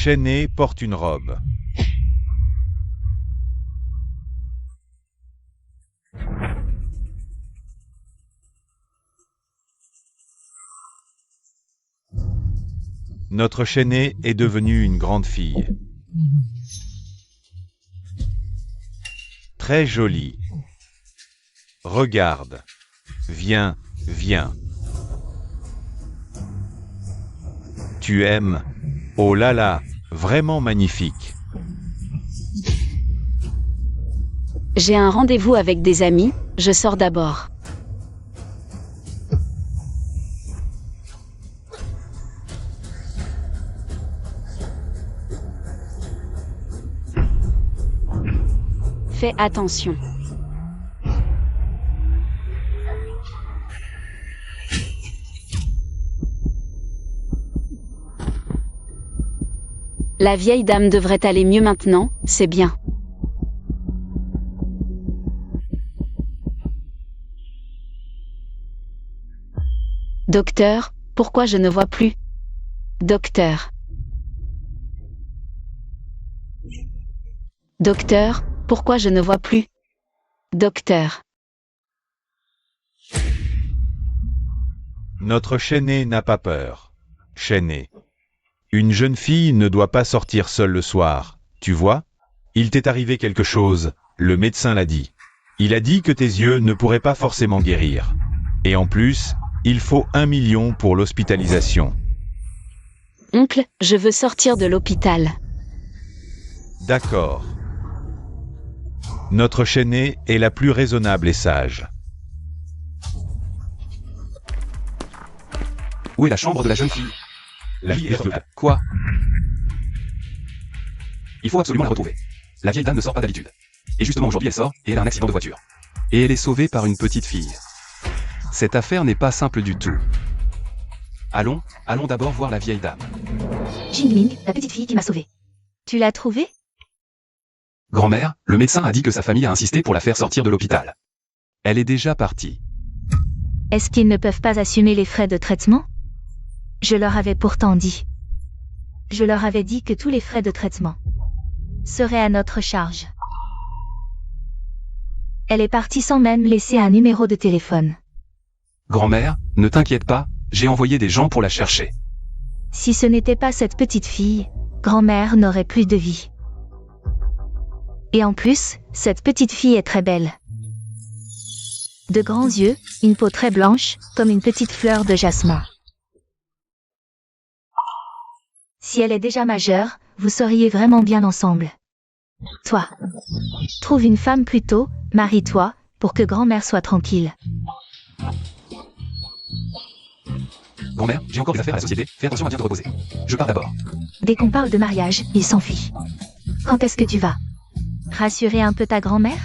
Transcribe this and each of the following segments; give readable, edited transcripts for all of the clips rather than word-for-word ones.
Chêné porte une robe. Notre Chêné est devenue une grande fille. Très jolie. Regarde. Viens, viens. Tu aimes? Oh là là, vraiment magnifique. J'ai un rendez-vous avec des amis, je sors d'abord. Fais attention. La vieille dame devrait aller mieux maintenant, c'est bien. Docteur, pourquoi je ne vois plus? Docteur. Docteur, pourquoi je ne vois plus? Docteur. Notre Chêné n'a pas peur. Chêné. Une jeune fille ne doit pas sortir seule le soir, tu vois? Il t'est arrivé quelque chose, le médecin l'a dit. Il a dit que tes yeux ne pourraient pas forcément guérir. Et en plus, il faut 1 million pour l'hospitalisation. Oncle, je veux sortir de l'hôpital. D'accord. Notre Chêné est la plus raisonnable et sage. Où est la chambre de la jeune fille? La vie est revenable. Quoi? Il faut absolument la retrouver. La vieille dame ne sort pas d'habitude. Et justement aujourd'hui elle sort, et elle a un accident de voiture. Et elle est sauvée par une petite fille. Cette affaire n'est pas simple du tout. Allons d'abord voir la vieille dame. Jingling, la petite fille qui m'a sauvée. Tu l'as trouvée? Grand-mère, le médecin a dit que sa famille a insisté pour la faire sortir de l'hôpital. Elle est déjà partie. Est-ce qu'ils ne peuvent pas assumer les frais de traitement? Je leur avais pourtant dit. Je leur avais dit que tous les frais de traitement seraient à notre charge. Elle est partie sans même laisser un numéro de téléphone. Grand-mère, ne t'inquiète pas, j'ai envoyé des gens pour la chercher. Si ce n'était pas cette petite fille, grand-mère n'aurait plus de vie. Et en plus, cette petite fille est très belle. De grands yeux, une peau très blanche, comme une petite fleur de jasmin. Si elle est déjà majeure, vous seriez vraiment bien ensemble. Toi, trouve une femme plutôt, marie-toi, pour que grand-mère soit tranquille. Grand-mère, j'ai encore des affaires à la société, fais attention à bien te reposer. Je pars d'abord. Dès qu'on parle de mariage, il s'enfuit. Quand est-ce que tu vas? Rassurer un peu ta grand-mère?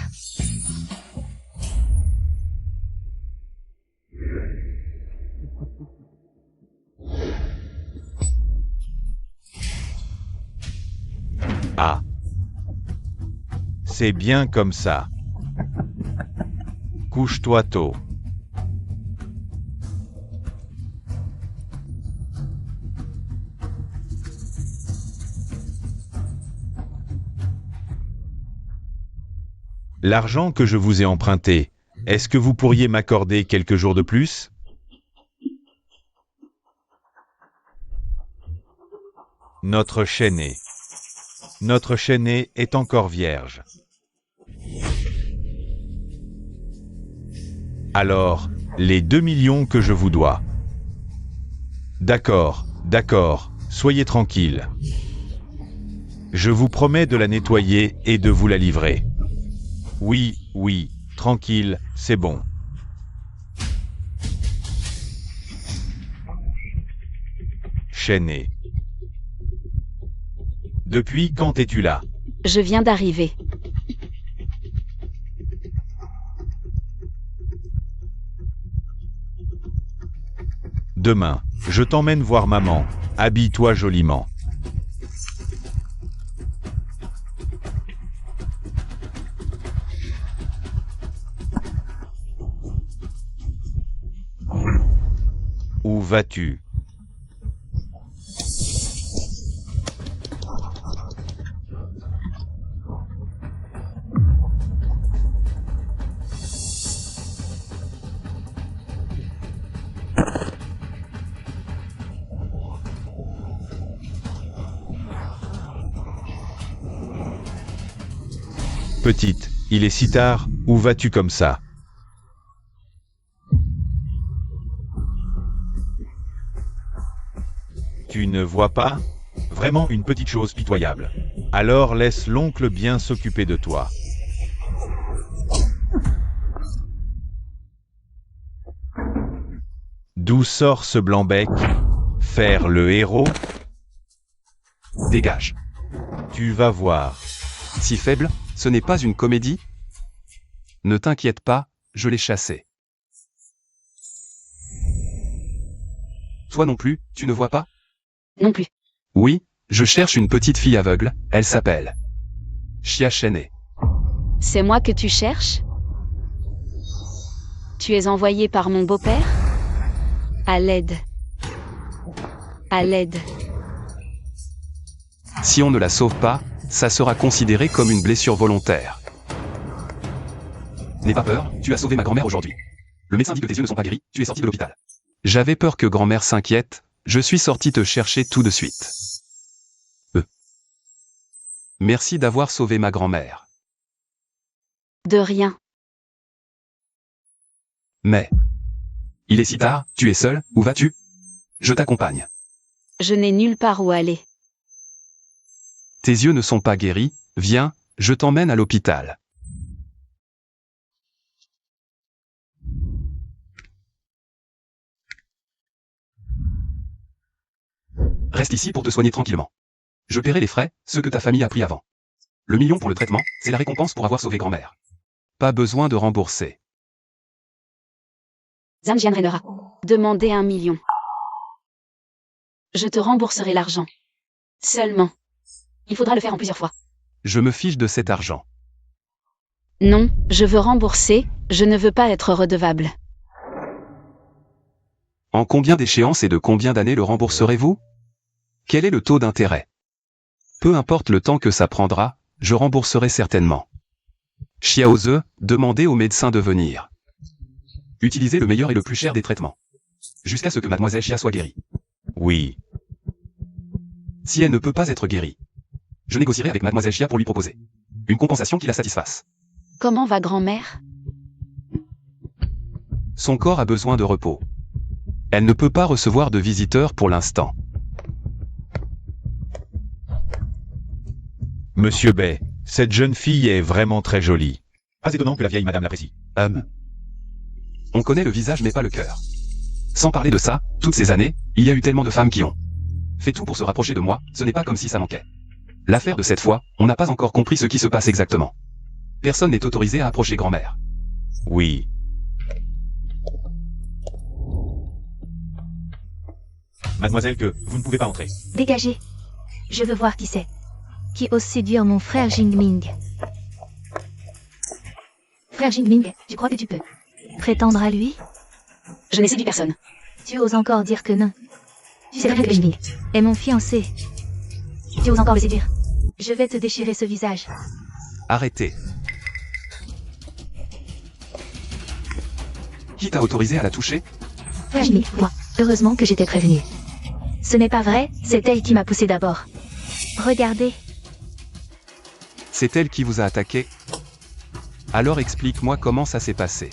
Ah. C'est bien comme ça. Couche-toi tôt. L'argent que je vous ai emprunté, est-ce que vous pourriez m'accorder quelques jours de plus? Notre Chêné. Notre Chêné est encore vierge. Alors, les 2 millions que je vous dois. D'accord, d'accord, soyez tranquille. Je vous promets de la nettoyer et de vous la livrer. Oui, oui, tranquille, c'est bon. Chêné. Depuis quand es-tu là? Je viens d'arriver. Demain, je t'emmène voir maman. Habille-toi joliment. Où vas-tu? Petite, il est si tard, où vas-tu comme ça? Tu ne vois pas? Vraiment une petite chose pitoyable. Alors laisse l'oncle bien s'occuper de toi. D'où sort ce blanc-bec? Faire le héros? Dégage. Tu vas voir. Si faible, ce n'est pas une comédie? Ne t'inquiète pas, je l'ai chassé. Toi non plus, tu ne vois pas? Non plus. Oui, je cherche une petite fille aveugle, elle s'appelle Chia Chenet. C'est moi que tu cherches? Tu es envoyé par mon beau-père? À l'aide. À l'aide. Si on ne la sauve pas, ça sera considéré comme une blessure volontaire. N'aie pas peur, tu as sauvé ma grand-mère aujourd'hui. Le médecin dit que tes yeux ne sont pas guéris, tu es sorti de l'hôpital. J'avais peur que grand-mère s'inquiète, je suis sorti te chercher tout de suite. Merci d'avoir sauvé ma grand-mère. De rien. Mais... Il est si tard, tu es seul, où vas-tu? Je t'accompagne. Je n'ai nulle part où aller. Tes yeux ne sont pas guéris, viens, je t'emmène à l'hôpital. Reste ici pour te soigner tranquillement. Je paierai les frais, ceux que ta famille a pris avant. Le million pour le traitement, c'est la récompense pour avoir sauvé grand-mère. Pas besoin de rembourser. Zanjian Renera. Demandez 1 million. Je te rembourserai l'argent. Seulement. Il faudra le faire en plusieurs fois. Je me fiche de cet argent. Non, je veux rembourser, je ne veux pas être redevable. En combien d'échéances et de combien d'années le rembourserez-vous? Quel est le taux d'intérêt? Peu importe le temps que ça prendra, je rembourserai certainement. Xiaoze, demandez au médecin de venir. Utilisez le meilleur et le plus cher des traitements. Jusqu'à ce que mademoiselle Xia soit guérie. Oui. Si elle ne peut pas être guérie, je négocierai avec mademoiselle Xia pour lui proposer une compensation qui la satisfasse. Comment va grand-mère? Son corps a besoin de repos. Elle ne peut pas recevoir de visiteurs pour l'instant. Monsieur Bay, cette jeune fille est vraiment très jolie. Pas étonnant que la vieille madame l'apprécie. On connaît le visage mais pas le cœur. Sans parler de ça, toutes ces années, il y a eu tellement de femmes qui ont fait tout pour se rapprocher de moi, ce n'est pas comme si ça manquait. L'affaire de cette fois, on n'a pas encore compris ce qui se passe exactement. Personne n'est autorisé à approcher grand-mère. Oui. Mademoiselle que vous ne pouvez pas entrer. Dégagez. Je veux voir qui c'est. Qui ose séduire mon frère Jingming. Frère Jingming, tu crois que tu peux prétendre à lui? Je n'ai séduit personne. Tu oses encore dire que non. Tu sais très bien que Jingming est mon fiancé. Tu oses encore le séduire? Je vais te déchirer ce visage. Arrêtez. Qui t'a autorisé à la toucher? Frère Jingming, moi. Heureusement que j'étais prévenu. Ce n'est pas vrai, c'est elle qui m'a poussé d'abord. Regardez. C'est elle qui vous a attaqué? Alors explique-moi comment ça s'est passé.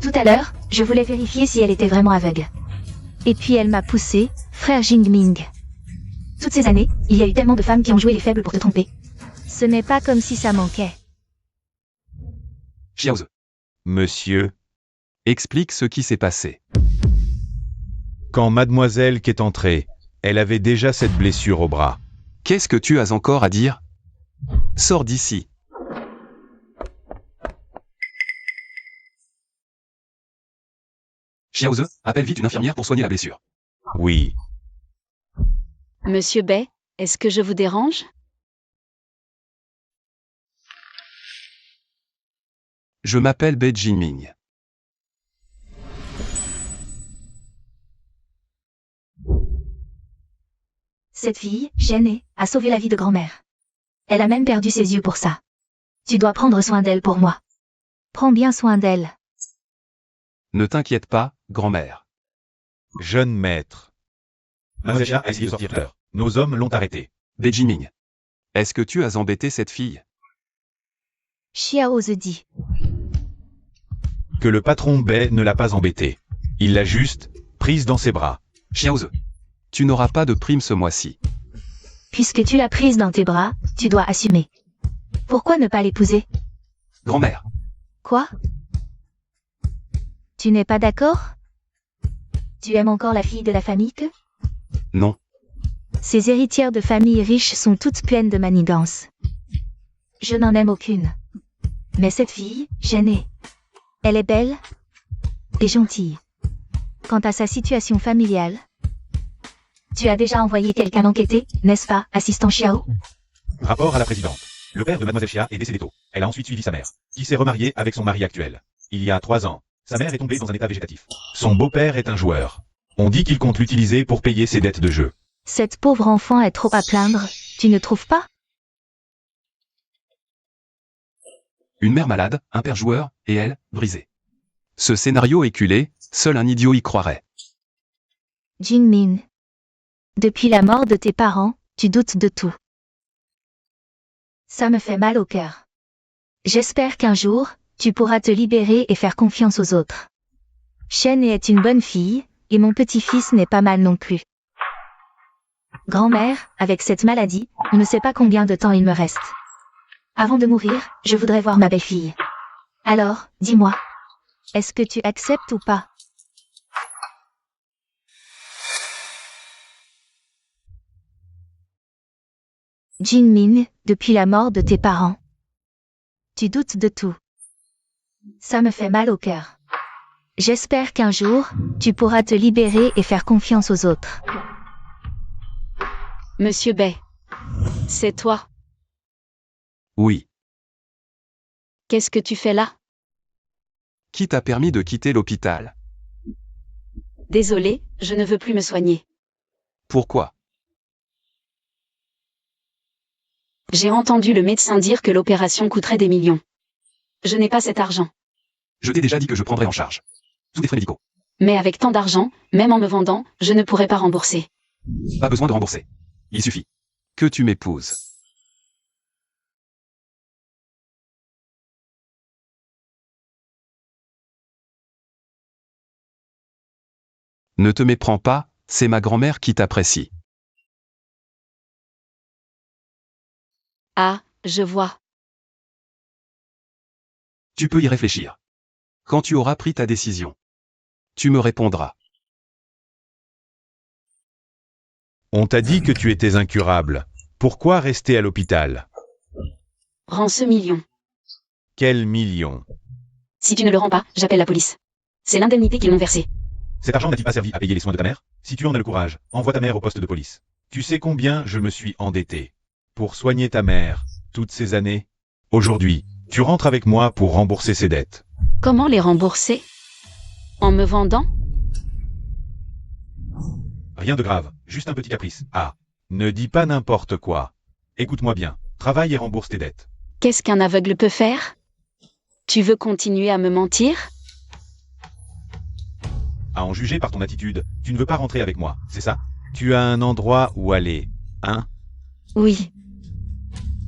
Tout à l'heure, je voulais vérifier si elle était vraiment aveugle. Et puis elle m'a poussé, frère Jingming. Toutes ces années, il y a eu tellement de femmes qui ont joué les faibles pour te tromper. Ce n'est pas comme si ça manquait. Xiaoze, Monsieur, explique ce qui s'est passé. quand mademoiselle qu'est entrée, elle avait déjà cette blessure au bras. Qu'est-ce que tu as encore à dire? Sors d'ici. Xiaoze, appelle vite une infirmière pour soigner la blessure. Oui. Monsieur Bay, est-ce que je vous dérange? Je m'appelle Bei Jingming. Cette fille, gênée, a sauvé la vie de grand-mère. Elle a même perdu ses yeux pour ça. Tu dois prendre soin d'elle pour moi. Prends bien soin d'elle. Ne t'inquiète pas, grand-mère. Jeune maître. Mademoiselle Xia a essayé de sortir de l'heure. Nos hommes l'ont arrêté. Bei Jingming. Est-ce que tu as embêté cette fille? Xiaoze dit. Que le patron Bai ne l'a pas embêtée. Il l'a juste prise dans ses bras. Xiaoze. Tu n'auras pas de prime ce mois-ci. Puisque tu l'as prise dans tes bras, tu dois assumer. Pourquoi ne pas l'épouser? Grand-mère. Quoi? Tu n'es pas d'accord? Tu aimes encore la fille de la famille que? Non. Ces héritières de familles riches sont toutes pleines de manigances. Je n'en aime aucune. Mais cette fille, gênée. Elle est belle et gentille. Quant à sa situation familiale, tu as déjà envoyé quelqu'un enquêter, n'est-ce pas, assistant Xiao? Rapport à la présidente. Le père de Mademoiselle Xia est décédé tôt. Elle a ensuite suivi sa mère, qui s'est remariée avec son mari actuel. Il y a 3 ans, sa mère est tombée dans un état végétatif. Son beau-père est un joueur. On dit qu'il compte l'utiliser pour payer ses dettes de jeu. Cette pauvre enfant est trop à plaindre, tu ne trouves pas? Une mère malade, un père joueur, et elle, brisée. Ce scénario éculé, seul un idiot y croirait. Jinmin. Depuis la mort de tes parents, tu doutes de tout. Ça me fait mal au cœur. J'espère qu'un jour, tu pourras te libérer et faire confiance aux autres. Shen est une bonne fille, et mon petit-fils n'est pas mal non plus. Grand-mère, avec cette maladie, on ne sait pas combien de temps il me reste. Avant de mourir, je voudrais voir ma belle-fille. Alors, dis-moi, est-ce que tu acceptes ou pas? Jinmin, depuis la mort de tes parents, tu doutes de tout. Ça me fait mal au cœur. J'espère qu'un jour, tu pourras te libérer et faire confiance aux autres. Monsieur Bai. C'est toi. Oui. Qu'est-ce que tu fais là? Qui t'a permis de quitter l'hôpital? Désolé, je ne veux plus me soigner. Pourquoi? J'ai entendu le médecin dire que l'opération coûterait des millions. Je n'ai pas cet argent. Je t'ai déjà dit que je prendrais en charge. Sous des frais médicaux. Mais avec tant d'argent, même en me vendant, je ne pourrais pas rembourser. Pas besoin de rembourser. Il suffit que tu m'épouses. Ne te méprends pas, c'est ma grand-mère qui t'apprécie. Ah, je vois. Tu peux y réfléchir. Quand tu auras pris ta décision, tu me répondras. On t'a dit que tu étais incurable. Pourquoi rester à l'hôpital? Rends ce million. Quel million? Si tu ne le rends pas, j'appelle la police. C'est l'indemnité qu'ils m'ont versée. Cet argent n'a-t-il pas servi à payer les soins de ta mère? Si tu en as le courage, envoie ta mère au poste de police. Tu sais combien je me suis endetté pour soigner ta mère, toutes ces années? Aujourd'hui, tu rentres avec moi pour rembourser ses dettes. Comment les rembourser? En me vendant? Rien de grave, juste un petit caprice. Ah, ne dis pas n'importe quoi. Écoute-moi bien, travaille et rembourse tes dettes. Qu'est-ce qu'un aveugle peut faire? Tu veux continuer à me mentir? À en juger par ton attitude, tu ne veux pas rentrer avec moi, c'est ça? Tu as un endroit où aller, hein? Oui.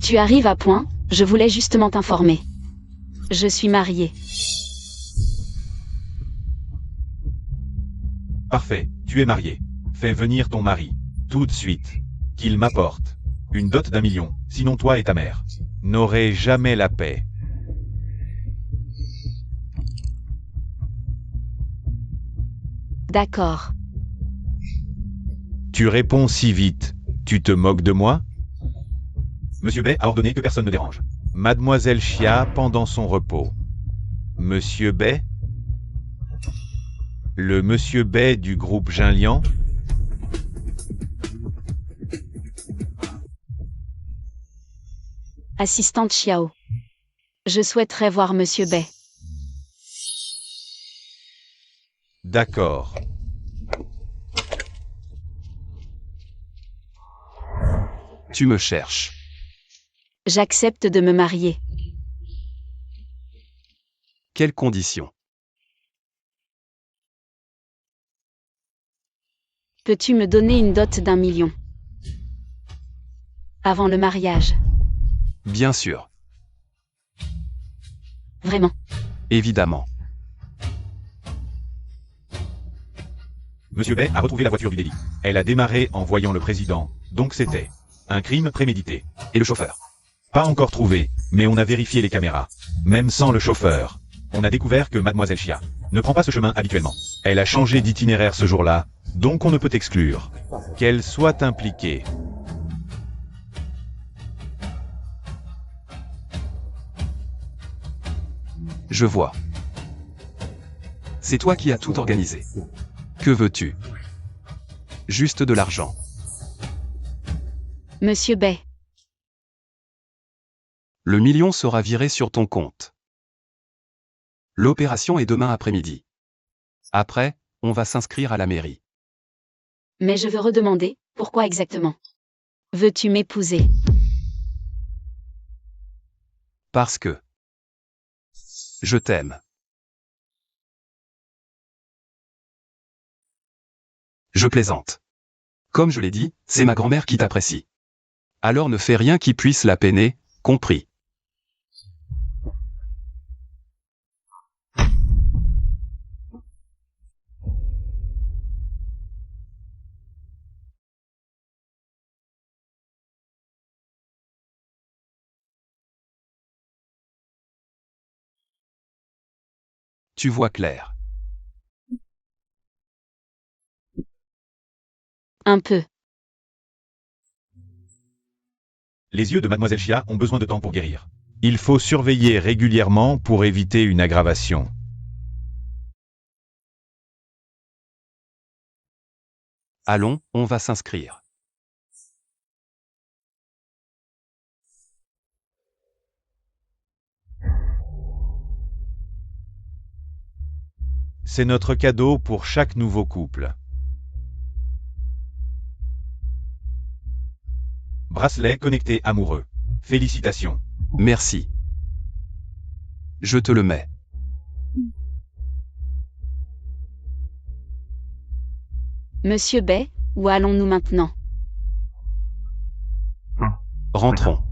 Tu arrives à point, je voulais justement t'informer. Je suis mariée. Parfait, tu es marié. Fais venir ton mari, tout de suite. Qu'il m'apporte une dot d'1 million, sinon toi et ta mère n'aurez jamais la paix. D'accord. Tu réponds si vite, tu te moques de moi? Monsieur Bai a ordonné que personne ne dérange Mademoiselle Xia pendant son repos. Monsieur Bai? Le Monsieur Bai du groupe Jinlian? Assistante Xiao. Je souhaiterais voir Monsieur Bai. D'accord. Tu me cherches. J'accepte de me marier. Quelles conditions? Peux-tu me donner une dot d'1 million? Avant le mariage. Bien sûr, Vraiment. évidemment. Monsieur Bay a retrouvé la voiture du délit. Elle a démarré en voyant le président, donc c'était un crime prémédité. Et le chauffeur? Pas encore trouvé, mais on a vérifié les caméras. Même sans le chauffeur, on a découvert que Mademoiselle Chia ne prend pas ce chemin habituellement. Elle a changé d'itinéraire ce jour-là, donc on ne peut exclure qu'elle soit impliquée. Je vois. C'est toi qui as tout organisé. Que veux-tu? Juste de l'argent. Monsieur Bay. Le million sera viré sur ton compte. L'opération est demain après-midi. Après, on va s'inscrire à la mairie. Mais je veux redemander, pourquoi exactement? Veux-tu m'épouser? Parce que je t'aime. Je plaisante. Comme je l'ai dit, c'est ma grand-mère qui t'apprécie. Alors ne fais rien qui puisse la peiner, compris. Tu vois clair. Un peu. Les yeux de Mademoiselle Chia ont besoin de temps pour guérir. Il faut surveiller régulièrement pour éviter une aggravation. Allons, on va s'inscrire. C'est notre cadeau pour chaque nouveau couple. Bracelet connecté amoureux. Félicitations. Merci. Je te le mets. Monsieur Bay, où allons-nous maintenant? Rentrons.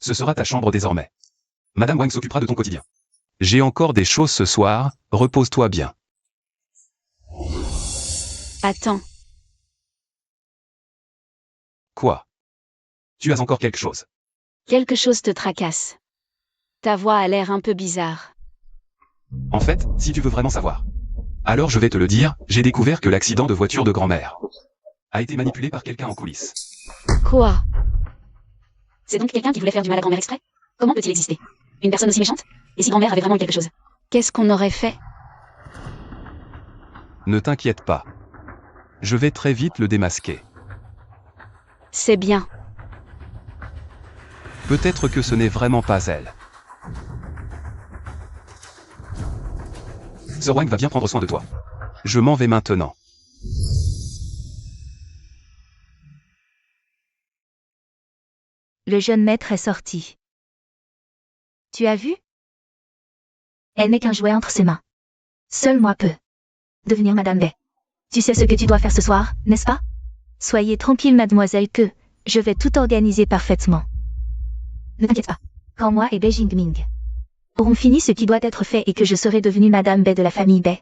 Ce sera ta chambre désormais. Madame Wang s'occupera de ton quotidien. J'ai encore des choses ce soir, repose-toi bien. Attends. Quoi? Tu as encore quelque chose? Quelque chose te tracasse. Ta voix a l'air un peu bizarre. En fait, si tu veux vraiment savoir. Alors je vais te le dire, j'ai découvert que l'accident de voiture de grand-mère a été manipulé par quelqu'un en coulisses. Quoi? C'est donc quelqu'un qui voulait faire du mal à grand-mère exprès? Comment peut-il exister? Une personne aussi méchante? Et si grand-mère avait vraiment eu quelque chose? Qu'est-ce qu'on aurait fait? Ne t'inquiète pas. Je vais très vite le démasquer. C'est bien. Peut-être que ce n'est vraiment pas elle. Sir Wang va bien prendre soin de toi. Je m'en vais maintenant. Le jeune maître est sorti. Tu as vu? Elle n'est qu'un jouet entre ses mains. Seul moi peux devenir Madame Bay. Tu sais ce que tu dois faire ce soir, n'est-ce pas? Soyez tranquille, mademoiselle, que je vais tout organiser parfaitement. Ne t'inquiète pas. Quand moi et Bay Jingming aurons fini ce qui doit être fait et que je serai devenue Madame Bay de la famille Bay,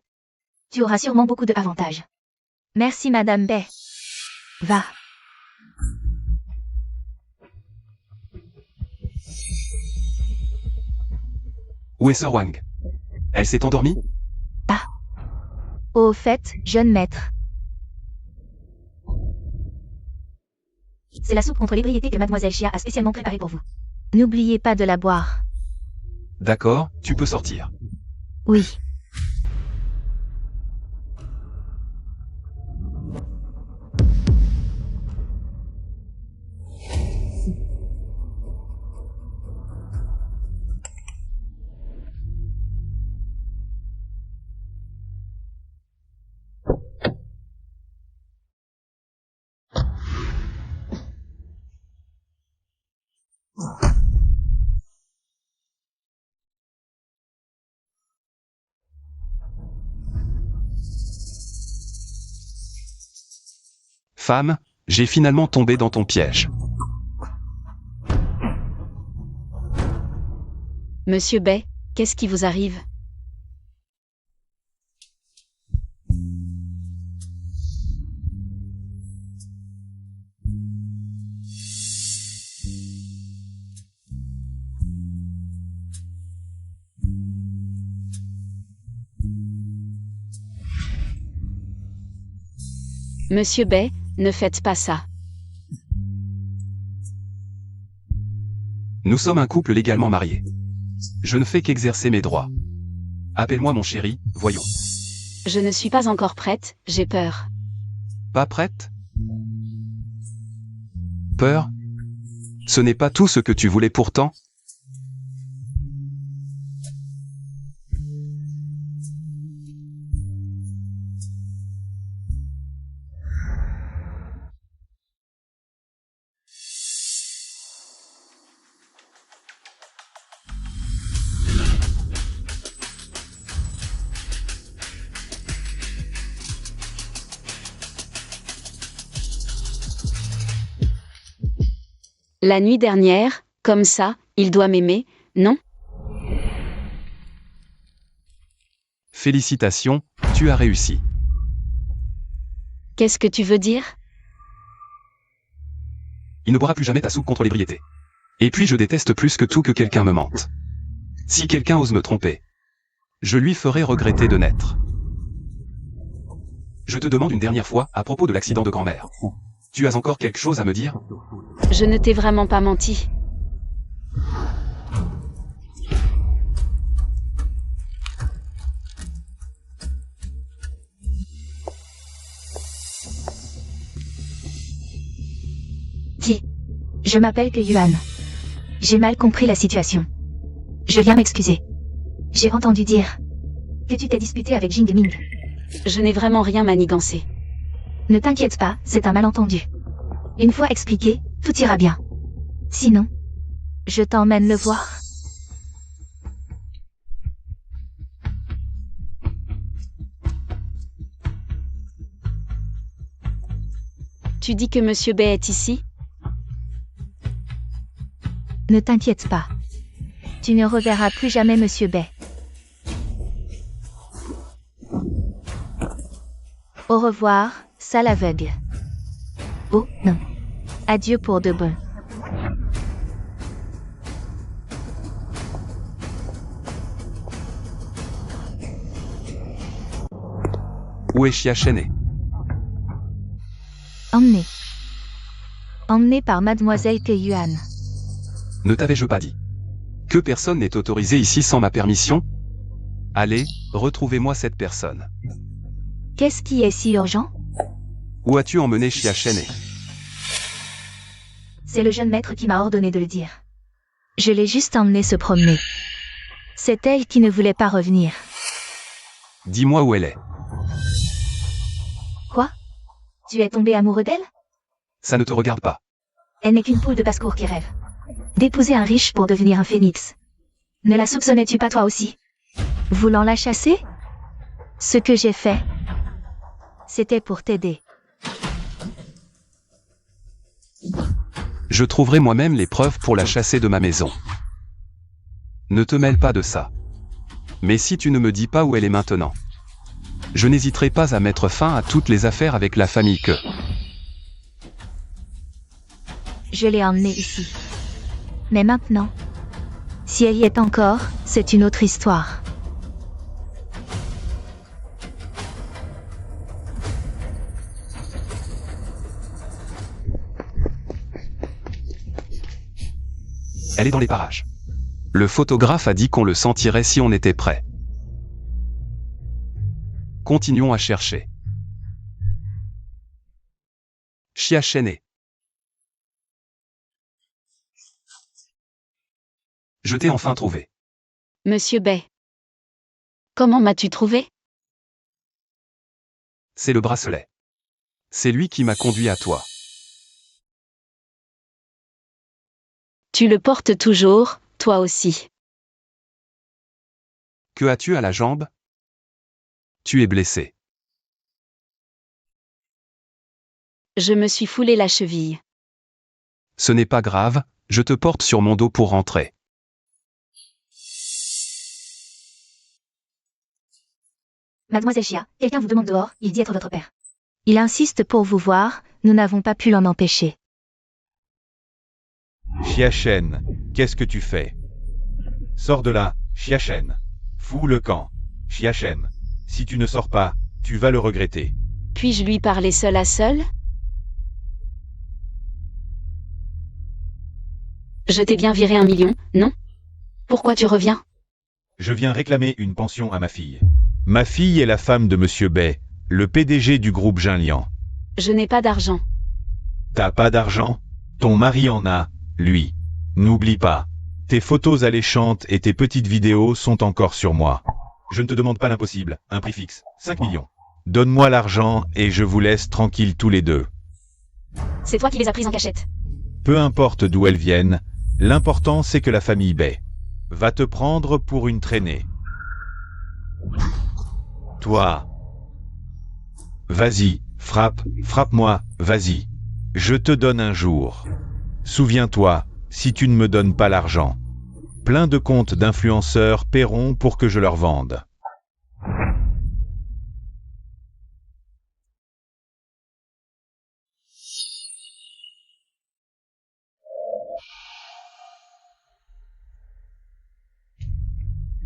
tu auras sûrement beaucoup d'avantages. Merci, Madame Bay. Va. Où est Sir Wang? Elle s'est endormie? Au fait, jeune maître. C'est la soupe contre l'ébriété que Mademoiselle Chia a spécialement préparée pour vous. N'oubliez pas de la boire. D'accord, tu peux sortir. Oui. Femme, j'ai finalement tombé dans ton piège. Monsieur Bay, qu'est-ce qui vous arrive? Monsieur Bay, ne faites pas ça. Nous sommes un couple légalement marié. Je ne fais qu'exercer mes droits. Appelle-moi mon chéri, voyons. Je ne suis pas encore prête, j'ai peur. Pas prête? Peur? Ce n'est pas tout ce que tu voulais pourtant? La nuit dernière, comme ça, il doit m'aimer, non? Félicitations, tu as réussi. Qu'est-ce que tu veux dire? Il ne boira plus jamais ta soupe contre l'ébriété. Et puis je déteste plus que tout que quelqu'un me mente. Si quelqu'un ose me tromper, je lui ferai regretter de naître. Je te demande une dernière fois à propos de l'accident de grand-mère. Tu as encore quelque chose à me dire? Je ne t'ai vraiment pas menti. Dis, je m'appelle que Yuan. J'ai mal compris la situation. Je viens m'excuser. J'ai entendu dire que tu t'es disputé avec Jing Ming. Je n'ai vraiment rien manigancé. Ne t'inquiète pas, c'est un malentendu. Une fois expliqué, tout ira bien. Sinon, je t'emmène le voir. Tu dis que Monsieur Bay est ici? Ne t'inquiète pas. Tu ne reverras plus jamais Monsieur Bay. Au revoir, sale aveugle. Oh, non. Adieu pour de bon. Où est Xia Shenhe? Emmené. Emmené par Mademoiselle Ke Yuan. Ne t'avais-je pas dit que personne n'est autorisé ici sans ma permission? Allez, retrouvez-moi cette personne. Qu'est-ce qui est si urgent? Où as-tu emmené Xia Shenhe? C'est le jeune maître qui m'a ordonné de le dire. Je l'ai juste emmené se promener. C'est elle qui ne voulait pas revenir. Dis-moi où elle est. Quoi? Tu es tombé amoureux d'elle? Ça ne te regarde pas. Elle n'est qu'une poule de basse-cour qui rêve d'épouser un riche pour devenir un phénix. Ne la soupçonnais-tu pas toi aussi? Voulant la chasser? Ce que j'ai fait, c'était pour t'aider. Je trouverai moi-même les preuves pour la chasser de ma maison. Ne te mêle pas de ça. Mais si tu ne me dis pas où elle est maintenant, je n'hésiterai pas à mettre fin à toutes les affaires avec la famille que... Je l'ai emmenée ici. Mais maintenant, si elle y est encore, c'est une autre histoire. Elle est dans les parages. Le photographe a dit qu'on le sentirait si on était prêt. Continuons à chercher. Xia Shenhe. Je t'ai enfin trouvé. Monsieur Bay. Comment m'as-tu trouvé? C'est le bracelet. C'est lui qui m'a conduit à toi. Tu le portes toujours, toi aussi. Que as-tu à la jambe? Tu es blessé. Je me suis foulé la cheville. Ce n'est pas grave, je te porte sur mon dos pour rentrer. Mademoiselle Chia, quelqu'un vous demande dehors, il dit être votre père. Il insiste pour vous voir, nous n'avons pas pu l'en empêcher. Chiachen, qu'est-ce que tu fais? Sors de là, Chiachen. Fous le camp. Chiachen. Si tu ne sors pas, tu vas le regretter. Puis-je lui parler seul à seul? Je t'ai bien viré 1 million, non? Pourquoi tu reviens? Je viens réclamer une pension à ma fille. Ma fille est la femme de Monsieur Bay, le PDG du groupe Jinlian. Je n'ai pas d'argent. T'as pas d'argent? Ton mari en a, lui. N'oublie pas. Tes photos alléchantes et tes petites vidéos sont encore sur moi. Je ne te demande pas l'impossible, un prix fixe, 5 millions. Donne-moi l'argent et je vous laisse tranquilles tous les deux. C'est toi qui les as prises en cachette. Peu importe d'où elles viennent, l'important c'est que la famille Bay va te prendre pour une traînée. Toi. Vas-y, frappe-moi, vas-y. Je te donne un jour. Souviens-toi, si tu ne me donnes pas l'argent, plein de comptes d'influenceurs paieront pour que je leur vende.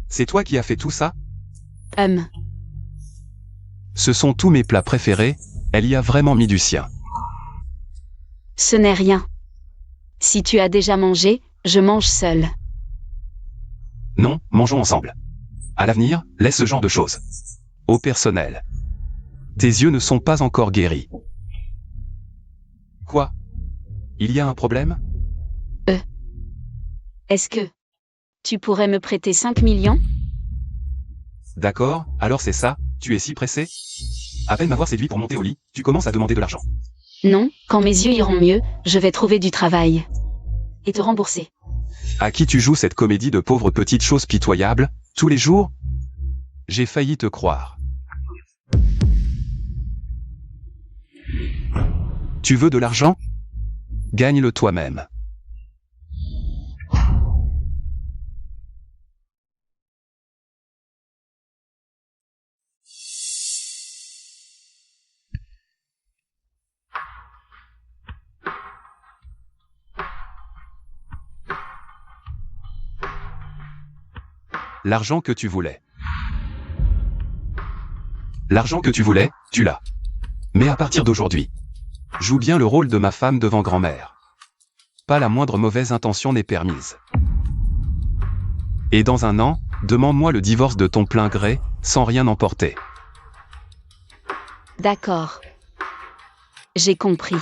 C'est toi qui as fait tout ça? Ce sont tous mes plats préférés, elle y a vraiment mis du sien. Ce n'est rien. Si tu as déjà mangé, je mange seul. Non, mangeons ensemble. À l'avenir, laisse ce genre de choses. Au personnel. Tes yeux ne sont pas encore guéris. Quoi? Il y a un problème? Est-ce que tu pourrais me prêter 5 millions? D'accord, alors c'est ça, tu es si pressé? À peine m'avoir séduit pour monter au lit, tu commences à demander de l'argent. Non, quand mes yeux iront mieux, je vais trouver du travail. Et te rembourser. À qui tu joues cette comédie de pauvres petites choses pitoyables, tous les jours? J'ai failli te croire. Tu veux de l'argent? Gagne-le toi-même. L'argent que tu voulais. L'argent que tu voulais, tu l'as. Mais à partir d'aujourd'hui, joue bien le rôle de ma femme devant grand-mère. Pas la moindre mauvaise intention n'est permise. Et dans 1 an, demande-moi le divorce de ton plein gré, sans rien emporter. D'accord. J'ai compris.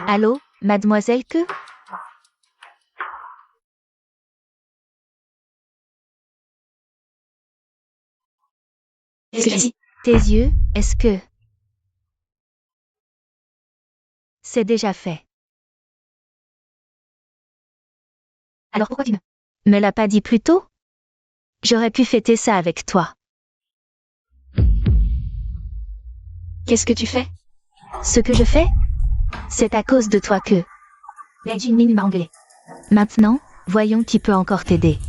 Allô, mademoiselle que? Qu'est-ce que j'ai dit? Tes yeux, est-ce que... C'est déjà fait. Alors pourquoi tu me... Me l'as pas dit plus tôt? J'aurais pu fêter ça avec toi. Qu'est-ce que tu fais? Ce que je fais? C'est à cause de toi que... La Jinmin m'a engueulé. Maintenant, voyons qui peut encore t'aider.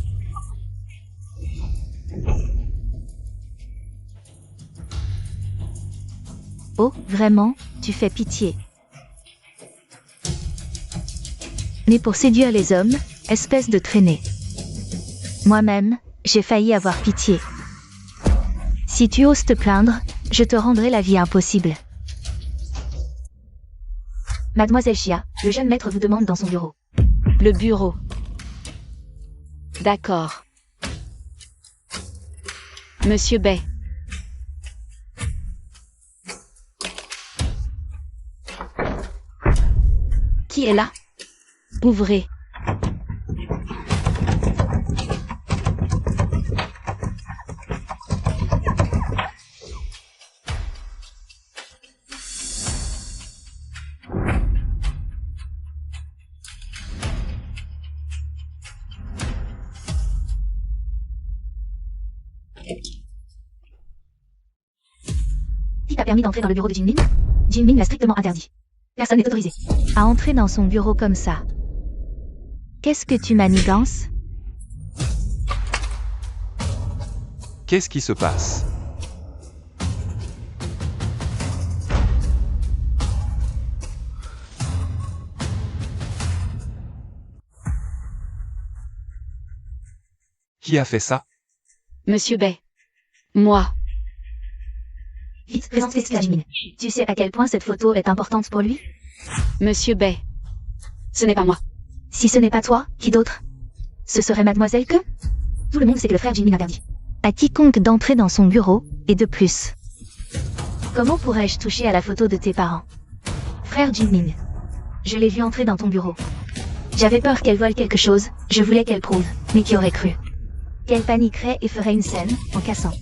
Oh, vraiment, tu fais pitié. Né pour séduire les hommes, espèce de traînée. Moi-même, j'ai failli avoir pitié. Si tu oses te plaindre, je te rendrai la vie impossible. Mademoiselle Chia, le jeune maître vous demande dans son bureau. Le bureau. D'accord. Monsieur Bay. Qui est là? Ouvrez. permis d'entrer dans le bureau de Jinmin? Jinmin l'a strictement interdit. Personne n'est autorisé. À entrer dans son bureau comme ça. Qu'est-ce que tu manigances? Qu'est-ce qui se passe? Qui a fait ça? Monsieur Bay. Moi. Vite, présente ceci à Jinmin. Tu sais à quel point cette photo est importante pour lui? Monsieur Bay. Ce n'est pas moi. Si ce n'est pas toi, qui d'autre? Ce serait mademoiselle que? Tout le monde sait que le frère Jinmin interdit. À quiconque d'entrer dans son bureau, et de plus. Comment pourrais-je toucher à la photo de tes parents? Frère Jinmin. Je l'ai vue entrer dans ton bureau. J'avais peur qu'elle vole quelque chose, je voulais qu'elle prouve, mais qui aurait cru? Qu'elle paniquerait et ferait une scène, en cassant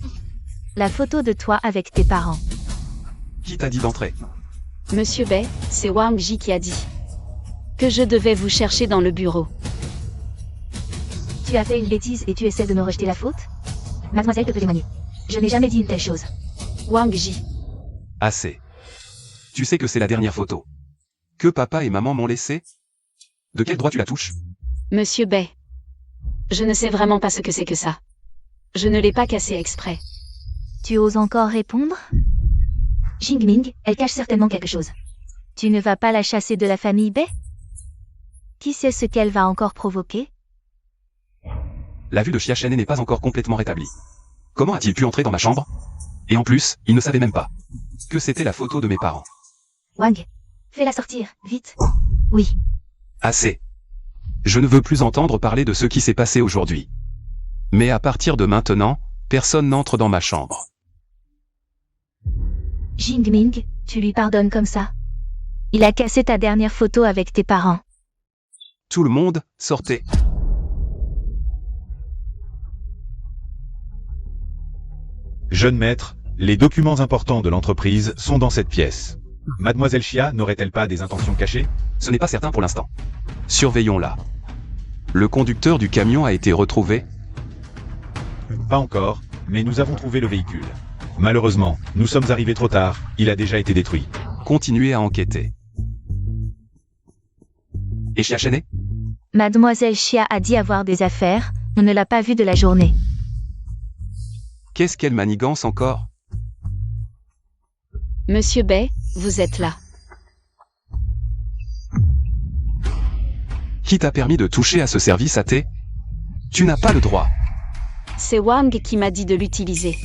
la photo de toi avec tes parents. Qui t'a dit d'entrer? Monsieur Bay, c'est Wang Ji qui a dit que je devais vous chercher dans le bureau. Tu as fait une bêtise et tu essaies de me rejeter la faute? Mademoiselle peut témoigner. Je n'ai jamais dit une telle chose. Wang Ji. Assez. Tu sais que c'est la dernière photo que papa et maman m'ont laissée? De quel droit tu la touches? Monsieur Bay. Je ne sais vraiment pas ce que c'est que ça. Je ne l'ai pas cassé exprès. Tu oses encore répondre? Jingming, elle cache certainement quelque chose. Tu ne vas pas la chasser de la famille Bay? Qui sait ce qu'elle va encore provoquer? La vue de Xia Shen n'est pas encore complètement rétablie. Comment a-t-il pu entrer dans ma chambre? Et en plus, il ne savait même pas que c'était la photo de mes parents. Wang, fais-la sortir, vite. Oui. Assez. Je ne veux plus entendre parler de ce qui s'est passé aujourd'hui. Mais à partir de maintenant, personne n'entre dans ma chambre. Jingming, tu lui pardonnes comme ça? Il a cassé ta dernière photo avec tes parents. Tout le monde, sortez. Jeune maître, les documents importants de l'entreprise sont dans cette pièce. Mademoiselle Xia n'aurait-elle pas des intentions cachées? Ce n'est pas certain pour l'instant. Surveillons-la. Le conducteur du camion a été retrouvé? Pas encore, mais nous avons trouvé le véhicule. Malheureusement, nous sommes arrivés trop tard, il a déjà été détruit. Continuez à enquêter. Et Xia Shen? Mademoiselle Xia a dit avoir des affaires, on ne l'a pas vue de la journée. Qu'est-ce qu'elle manigance encore? Monsieur Bay, vous êtes là. Qui t'a permis de toucher à ce service à thé? Tu n'as pas le droit. C'est Wang qui m'a dit de l'utiliser.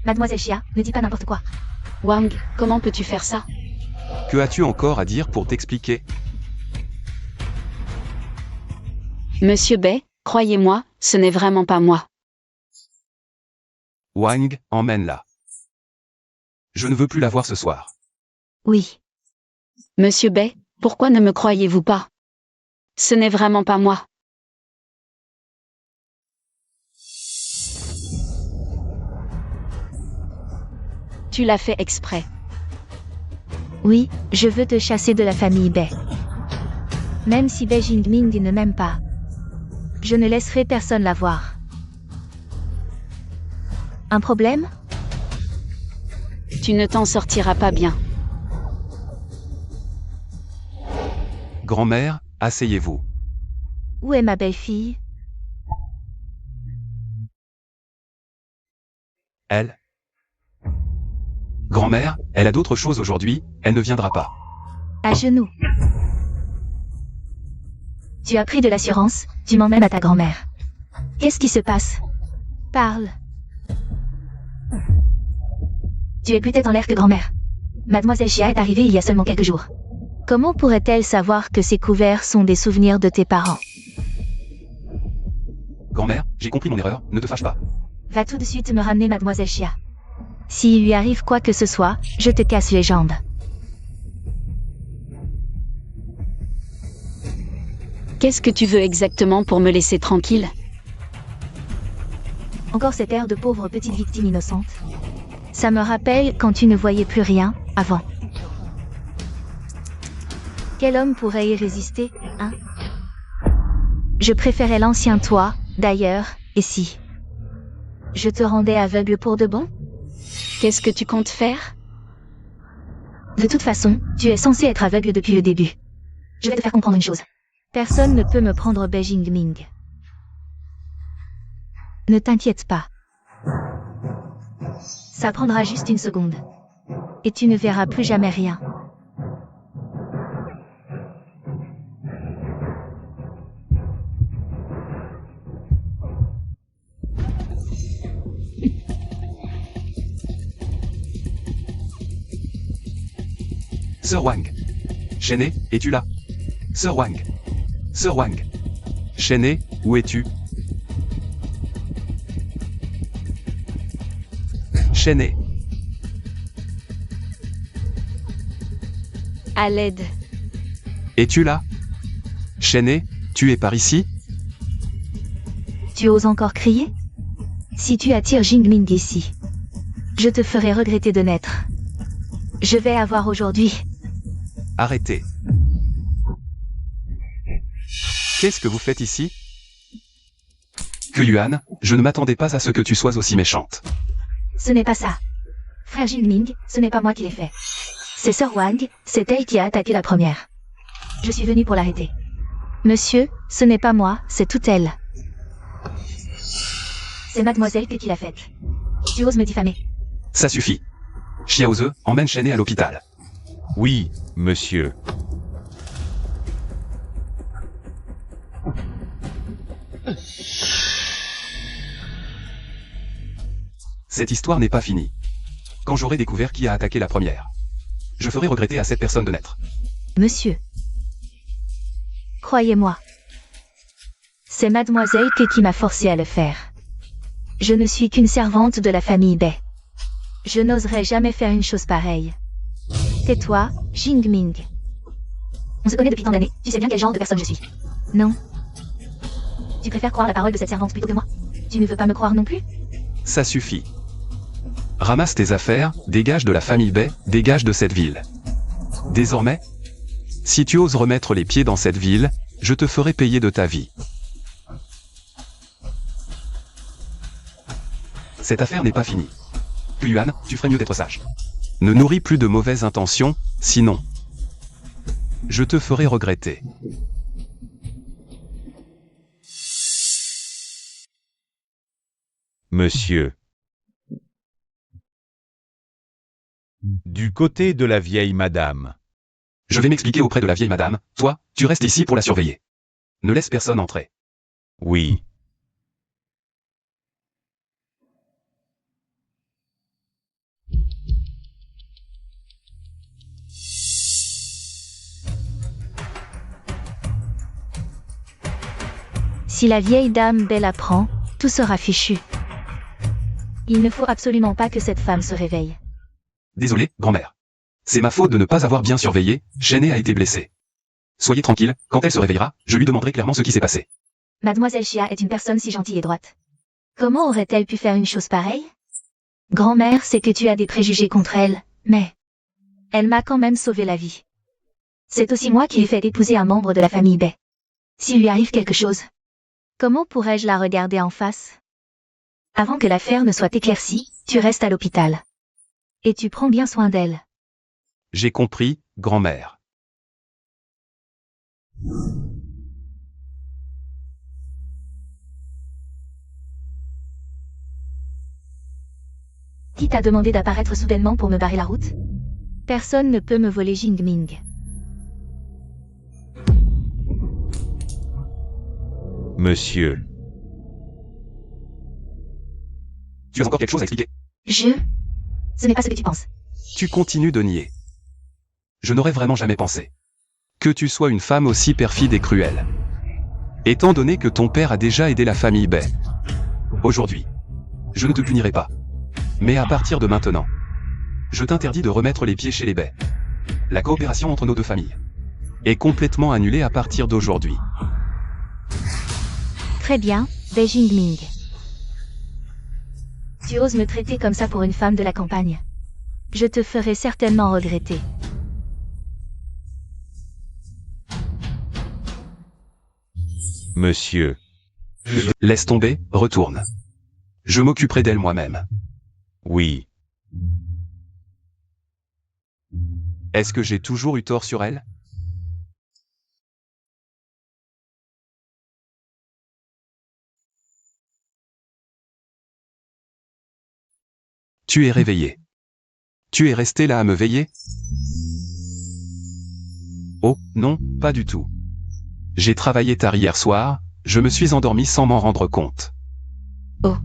Mademoiselle Xia, ne dis pas n'importe quoi. Wang, comment peux-tu faire ça? Que as-tu encore à dire pour t'expliquer? Monsieur Bay, croyez-moi, ce n'est vraiment pas moi. Wang, emmène-la. Je ne veux plus la voir ce soir. Oui. Monsieur Bay, pourquoi ne me croyez-vous pas? Ce n'est vraiment pas moi. Tu l'as fait exprès. Oui, je veux te chasser de la famille Bay. Même si Bay Jingming ne m'aime pas. Je ne laisserai personne la voir. Un problème? Tu ne t'en sortiras pas bien. Grand-mère, asseyez-vous. Où est ma belle-fille? Elle? Grand-mère, elle a d'autres choses aujourd'hui, elle ne viendra pas. À genoux. Tu as pris de l'assurance, tu m'emmènes à ta grand-mère. Qu'est-ce qui se passe? Parle. Tu es plus tête en l'air que grand-mère. Mademoiselle Xia est arrivée il y a seulement quelques jours. Comment pourrait-elle savoir que ces couverts sont des souvenirs de tes parents? Grand-mère, j'ai compris mon erreur, ne te fâche pas. Va tout de suite me ramener Mademoiselle Xia. S'il lui arrive quoi que ce soit, je te casse les jambes. Qu'est-ce que tu veux exactement pour me laisser tranquille? Encore cet air de pauvre petite victime innocente. Ça me rappelle quand tu ne voyais plus rien, avant. Quel homme pourrait y résister, hein? Je préférais l'ancien toi, d'ailleurs, et si je te rendais aveugle pour de bon? Qu'est-ce que tu comptes faire? De toute façon, tu es censé être aveugle depuis le début. Je vais te faire comprendre une chose. Personne ne peut me prendre Beijing Ming. Ne t'inquiète pas. Ça prendra juste une seconde. Et tu ne verras plus jamais rien. Sir Wang. Chené, es-tu là? Sir Wang. Sir Wang. Chené, où es-tu? Chené. À l'aide. Es-tu là? Chené, tu es par ici? Tu oses encore crier? Si tu attires Jingming ici, je te ferai regretter de naître. Je vais avoir aujourd'hui. Arrêtez. Qu'est-ce que vous faites ici? Que Yuan, je ne m'attendais pas à ce que tu sois aussi méchante. Ce n'est pas ça. Frère Jingming, ce n'est pas moi qui l'ai fait. C'est Sir Wang, c'est elle qui a attaqué la première. Je suis venu pour l'arrêter. Monsieur, ce n'est pas moi, c'est toute elle. C'est mademoiselle qui l'a faite. Tu oses me diffamer. Ça suffit. Xiaoze, emmène Chené à l'hôpital. Oui, monsieur. Cette histoire n'est pas finie. Quand j'aurai découvert qui a attaqué la première, je ferai regretter à cette personne de naître. Monsieur. Croyez-moi. C'est mademoiselle qui m'a forcé à le faire. Je ne suis qu'une servante de la famille Bei. Je n'oserais jamais faire une chose pareille. Tais-toi, Jingming. On se connaît depuis tant d'années. Tu sais bien quel genre de personne je suis. Non. Tu préfères croire la parole de cette servante plutôt que moi? Tu ne veux pas me croire non plus? Ça suffit. Ramasse tes affaires, dégage de la famille Bei, dégage de cette ville. Désormais, si tu oses remettre les pieds dans cette ville, je te ferai payer de ta vie. Cette affaire n'est pas finie. Yuan, tu ferais mieux d'être sage. Ne nourris plus de mauvaises intentions, sinon, je te ferai regretter. Monsieur. Du côté de la vieille madame. Je vais m'expliquer auprès de la vieille madame, toi, tu restes ici pour la surveiller. Ne laisse personne entrer. Oui. Si la vieille dame Bei l'apprend, tout sera fichu. Il ne faut absolument pas que cette femme se réveille. Désolé, grand-mère. C'est ma faute de ne pas avoir bien surveillé, Chené a été blessée. Soyez tranquille, quand elle se réveillera, je lui demanderai clairement ce qui s'est passé. Mademoiselle Xia est une personne si gentille et droite. Comment aurait-elle pu faire une chose pareille? Grand-mère sait que tu as des préjugés contre elle, mais elle m'a quand même sauvé la vie. C'est aussi moi qui ai fait épouser un membre de la famille Bei. S'il lui arrive quelque chose, comment pourrais-je la regarder en face? avant que l'affaire ne soit éclaircie, tu restes à l'hôpital. Et tu prends bien soin d'elle. J'ai compris, grand-mère. Qui t'a demandé d'apparaître soudainement pour me barrer la route? Personne ne peut me voler Jingming. Monsieur. Tu as encore quelque chose à expliquer? Ce n'est pas ce que tu penses. Tu continues de nier. Je n'aurais vraiment jamais pensé que tu sois une femme aussi perfide et cruelle. Étant donné que ton père a déjà aidé la famille Bei. Aujourd'hui, je ne te punirai pas. Mais à partir de maintenant, je t'interdis de remettre les pieds chez les Bei. La coopération entre nos deux familles est complètement annulée à partir d'aujourd'hui. Très bien, Bei Jingming. Tu oses me traiter comme ça pour une femme de la campagne? Je te ferai certainement regretter. Monsieur. Laisse tomber, retourne. Je m'occuperai d'elle moi-même. Oui. Est-ce que j'ai toujours eu tort sur elle? Tu es réveillé. Tu es resté là à me veiller? Oh, non, pas du tout. J'ai travaillé tard hier soir, je me suis endormi sans m'en rendre compte. Oh.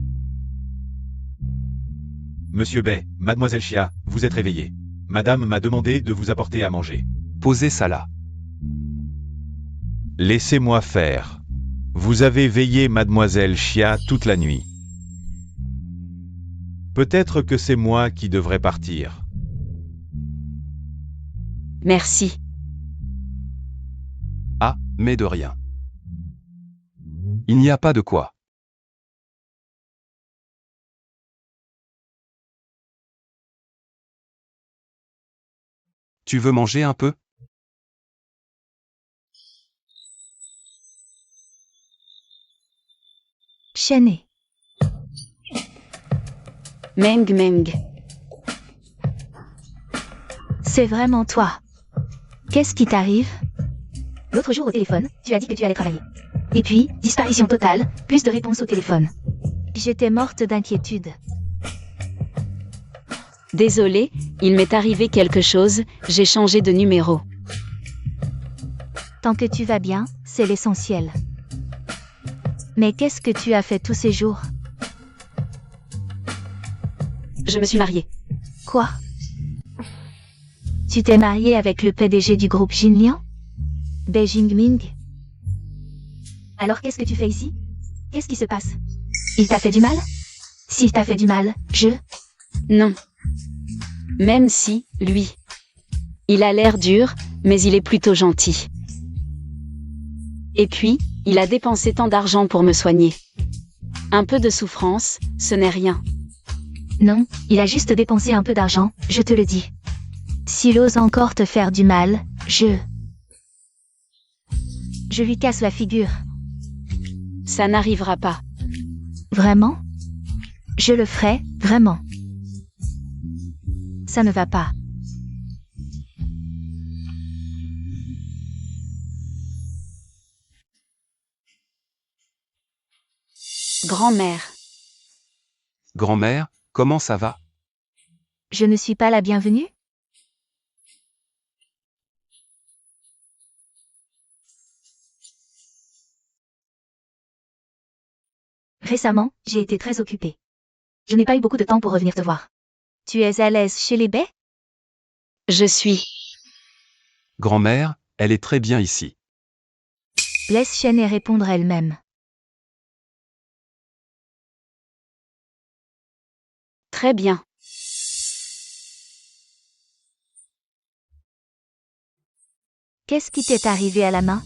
Monsieur Bay, mademoiselle Chia, vous êtes réveillée. Madame m'a demandé de vous apporter à manger. Posez ça là. Laissez-moi faire. Vous avez veillé mademoiselle Chia toute la nuit. Peut-être que c'est moi qui devrais partir. Merci. Ah, mais de rien. Il n'y a pas de quoi. Tu veux manger un peu? Chéné. Meng Meng. C'est vraiment toi. Qu'est-ce qui t'arrive? L'autre jour au téléphone, tu as dit que tu allais travailler. Et puis, disparition totale, plus de réponses au téléphone. J'étais morte d'inquiétude. Désolée, il m'est arrivé quelque chose, j'ai changé de numéro. Tant que tu vas bien, c'est l'essentiel. Mais qu'est-ce que tu as fait tous ces jours? Je me suis mariée. Quoi? Tu t'es marié avec le PDG du groupe Jinliang? Beijing Ming? Alors qu'est-ce que tu fais ici? Qu'est-ce qui se passe? Il t'a fait du mal? S'il t'a fait du mal, Non. Même si, lui. Il a l'air dur, mais il est plutôt gentil. Et puis, il a dépensé tant d'argent pour me soigner. Un peu de souffrance, ce n'est rien. Non, il a juste dépensé un peu d'argent, je te le dis. S'il ose encore te faire du mal, je lui casse la figure. Ça n'arrivera pas. Vraiment? Je le ferai, vraiment. Ça ne va pas. Grand-mère. Grand-mère, comment ça va? Je ne suis pas la bienvenue? Récemment, j'ai été très occupée. Je n'ai pas eu beaucoup de temps pour revenir te voir. Tu es à l'aise chez les baies? Je suis. Grand-mère, elle est très bien ici. Laisse Chéné répondre elle-même. Très bien. Qu'est-ce qui t'est arrivé à la main?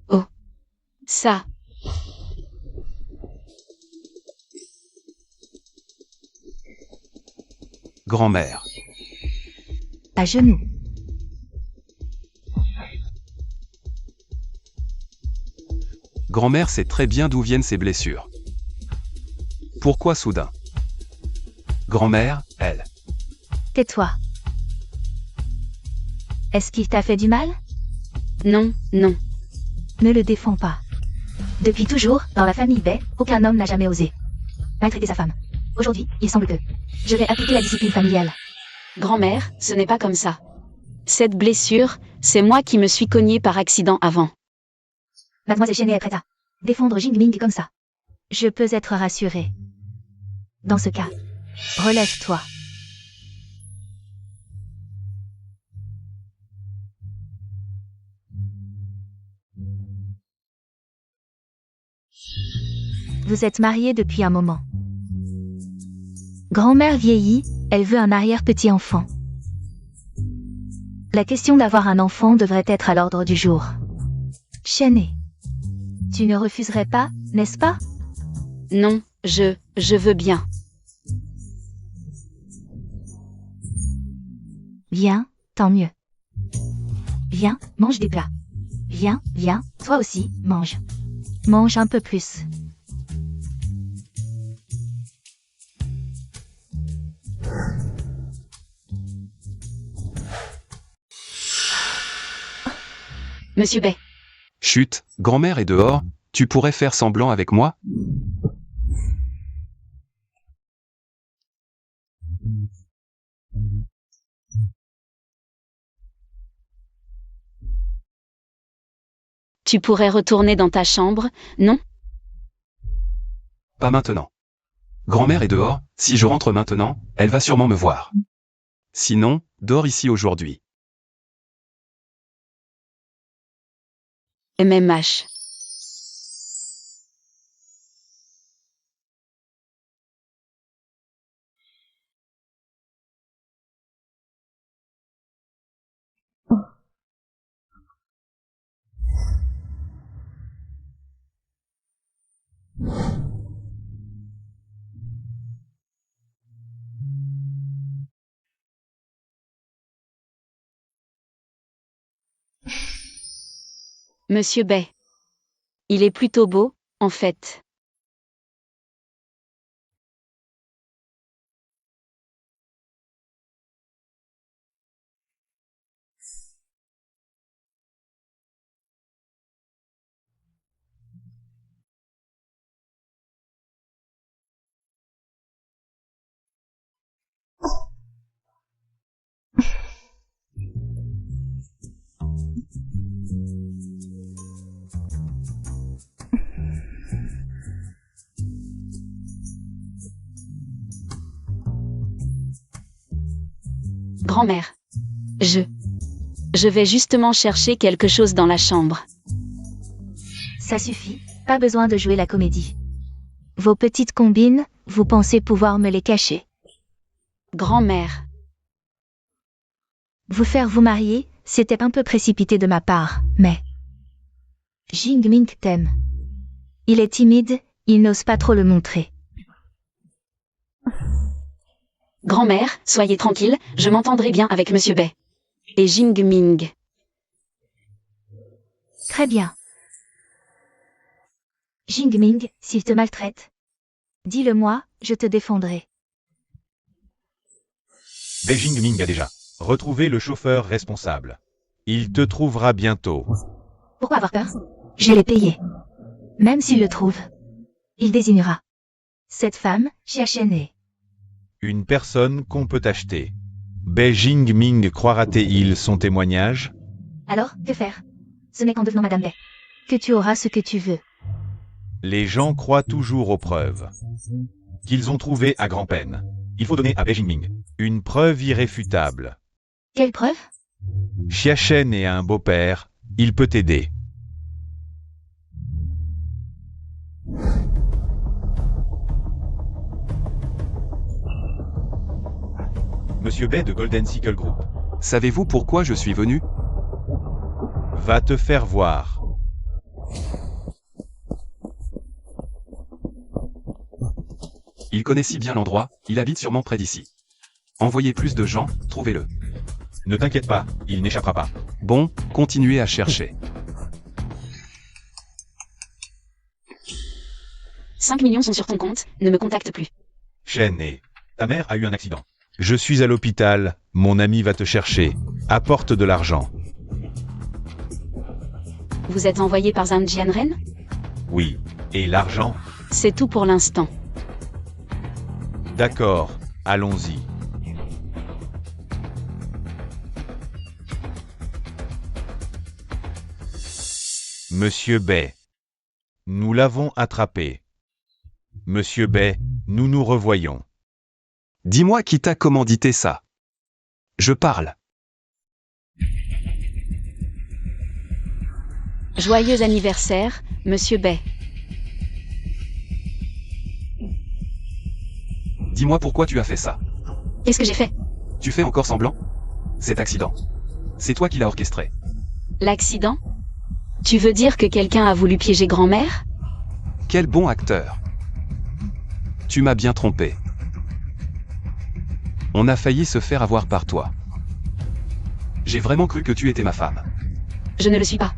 Oh. Ça. Grand-mère. À genoux. Grand-mère sait très bien d'où viennent ses blessures. Pourquoi soudain? Grand-mère, elle. Tais-toi. Est-ce qu'il t'a fait du mal? Non, non. Ne le défends pas. Depuis toujours, dans la famille Bay, aucun homme n'a jamais osé maltraiter sa femme. Aujourd'hui, il semble que je vais appliquer la discipline familiale. Grand-mère, ce n'est pas comme ça. Cette blessure, c'est moi qui me suis cognée par accident avant. Mademoiselle Chéné est prête à défendre Jingming comme ça. Je peux être rassurée. Dans ce cas, relève-toi. Vous êtes mariés depuis un moment. Grand-mère vieillit, elle veut un arrière-petit-enfant. La question d'avoir un enfant devrait être à l'ordre du jour. Chéné, tu ne refuserais pas, n'est-ce pas? Non, je veux bien. Viens, tant mieux. Viens, mange des plats. Viens, viens, toi aussi, mange. Mange un peu plus. Monsieur Bay. Chut, grand-mère est dehors, tu pourrais faire semblant avec moi? Tu pourrais retourner dans ta chambre, non? Pas maintenant. Grand-mère est dehors, si je rentre maintenant, elle va sûrement me voir. Sinon, dors ici aujourd'hui. MMH. Monsieur Bay. Il est plutôt beau, en fait. Grand-mère. Je vais justement chercher quelque chose dans la chambre. Ça suffit, pas besoin de jouer la comédie. Vos petites combines, vous pensez pouvoir me les cacher. Grand-mère. Vous faire vous marier, c'était un peu précipité de ma part, mais... Jingming t'aime. Il est timide, il n'ose pas trop le montrer. Grand-mère, soyez tranquille, je m'entendrai bien avec Monsieur Bay. Et Jingming. Très bien. Jingming, s'il te maltraite, dis-le-moi, je te défendrai. Beijing Ming a déjà retrouvé le chauffeur responsable. Il te trouvera bientôt. Pourquoi avoir peur? Je l'ai payé. Même s'il le trouve, il désignera cette femme, Xiachen. Une personne qu'on peut acheter. Beijing Ming croira-t-il son témoignage? Alors, que faire? Ce n'est qu'en devenant Madame Bay que tu auras ce que tu veux. Les gens croient toujours aux preuves qu'ils ont trouvées à grand-peine. Il faut donner à Beijing Ming une preuve irréfutable. Quelle preuve? Xiachen est un beau-père, il peut t'aider. Monsieur Bay de Golden Sickle Group. Savez-vous pourquoi je suis venu? Va te faire voir. Il connaît si bien l'endroit, il habite sûrement près d'ici. Envoyez plus de gens, trouvez-le. Ne t'inquiète pas, il n'échappera pas. Bon, continuez à chercher. 5 millions sont sur ton compte, ne me contacte plus. Chen et ta mère a eu un accident. Je suis à l'hôpital, mon ami va te chercher. Apporte de l'argent. Vous êtes envoyé par Zhang Jianren? Oui. Et l'argent? C'est tout pour l'instant. D'accord, allons-y. Monsieur Bay. Nous l'avons attrapé. Monsieur Bay, nous nous revoyons. Dis-moi qui t'a commandité ça. Je parle. Joyeux anniversaire, Monsieur Bay. Dis-moi pourquoi tu as fait ça. Qu'est-ce que j'ai fait? Tu fais encore semblant? Cet accident. C'est toi qui l'as orchestré. L'accident? Tu veux dire que quelqu'un a voulu piéger grand-mère? Quel bon acteur. Tu m'as bien trompé. On a failli se faire avoir par toi. J'ai vraiment cru que tu étais ma femme. Je ne le suis pas.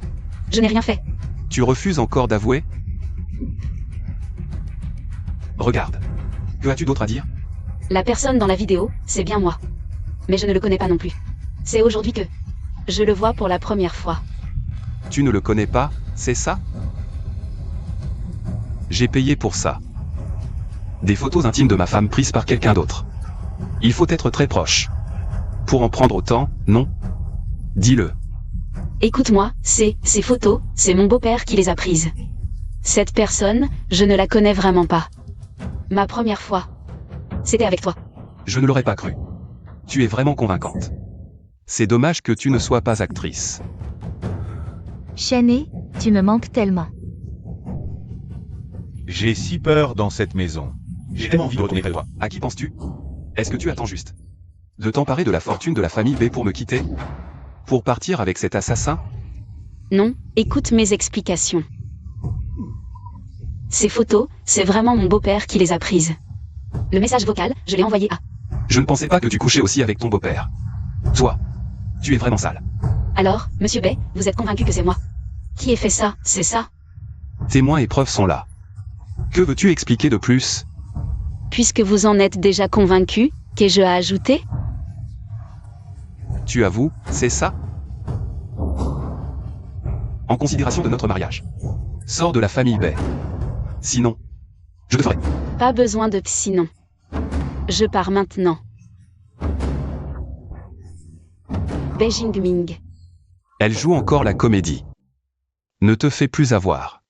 Je n'ai rien fait. Tu refuses encore d'avouer? Regarde. Que as-tu d'autre à dire? La personne dans la vidéo, c'est bien moi. Mais je ne le connais pas non plus. C'est aujourd'hui que je le vois pour la première fois. Tu ne le connais pas, c'est ça? J'ai payé pour ça. Des photos intimes de ma femme prises par quelqu'un d'autre. Il faut être très proche. Pour en prendre autant, non? Dis-le. Écoute-moi, ces photos, c'est mon beau-père qui les a prises. Cette personne, je ne la connais vraiment pas. Ma première fois, c'était avec toi. Je ne l'aurais pas cru. Tu es vraiment convaincante. C'est dommage que tu ne sois pas actrice. Shane, tu me manques tellement. J'ai si peur dans cette maison. J'ai tellement envie de retourner près de toi. À qui penses-tu? Est-ce que tu attends juste de t'emparer de la fortune de la famille B pour me quitter? Pour partir avec cet assassin? Non, écoute mes explications. Ces photos, c'est vraiment mon beau-père qui les a prises. Le message vocal, je l'ai envoyé à... Je ne pensais pas que tu couchais aussi avec ton beau-père. Toi, tu es vraiment sale. Alors, monsieur Bay, vous êtes convaincu que c'est moi? Qui ait fait ça, c'est ça? Témoins et preuves sont là. Que veux-tu expliquer de plus? Puisque vous en êtes déjà convaincu, qu'ai-je à ajouter? Tu avoues, c'est ça? En considération de notre mariage. Sors de la famille Bay. Sinon, je te ferai. Pas besoin de sinon. Je pars maintenant. Beijing Ming. Elle joue encore la comédie. Ne te fais plus avoir.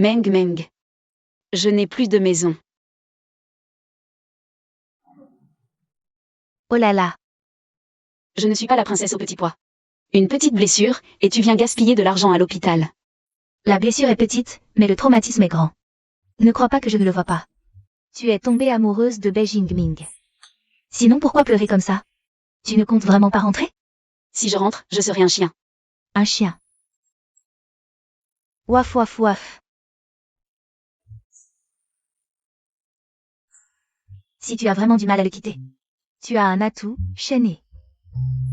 Meng Meng. Je n'ai plus de maison. Oh là là. Je ne suis pas la princesse au petit pois. Une petite blessure, et tu viens gaspiller de l'argent à l'hôpital. La blessure est petite, mais le traumatisme est grand. Ne crois pas que je ne le vois pas. Tu es tombée amoureuse de Beijing Ming. Sinon pourquoi pleurer comme ça? Tu ne comptes vraiment pas rentrer? Si je rentre, je serai un chien. Un chien. Waf waf waf. Si tu as vraiment du mal à le quitter. Tu as un atout, Shane.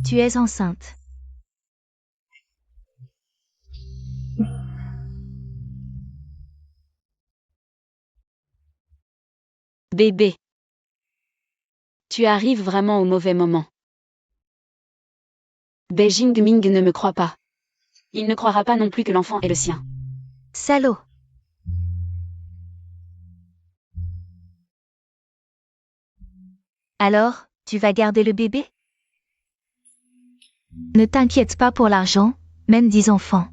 Tu es enceinte. Bébé. Tu arrives vraiment au mauvais moment. Beijing Ming ne me croit pas. Il ne croira pas non plus que l'enfant est le sien. Salaud. Alors, tu vas garder le bébé? Ne t'inquiète pas pour l'argent, même 10 enfants.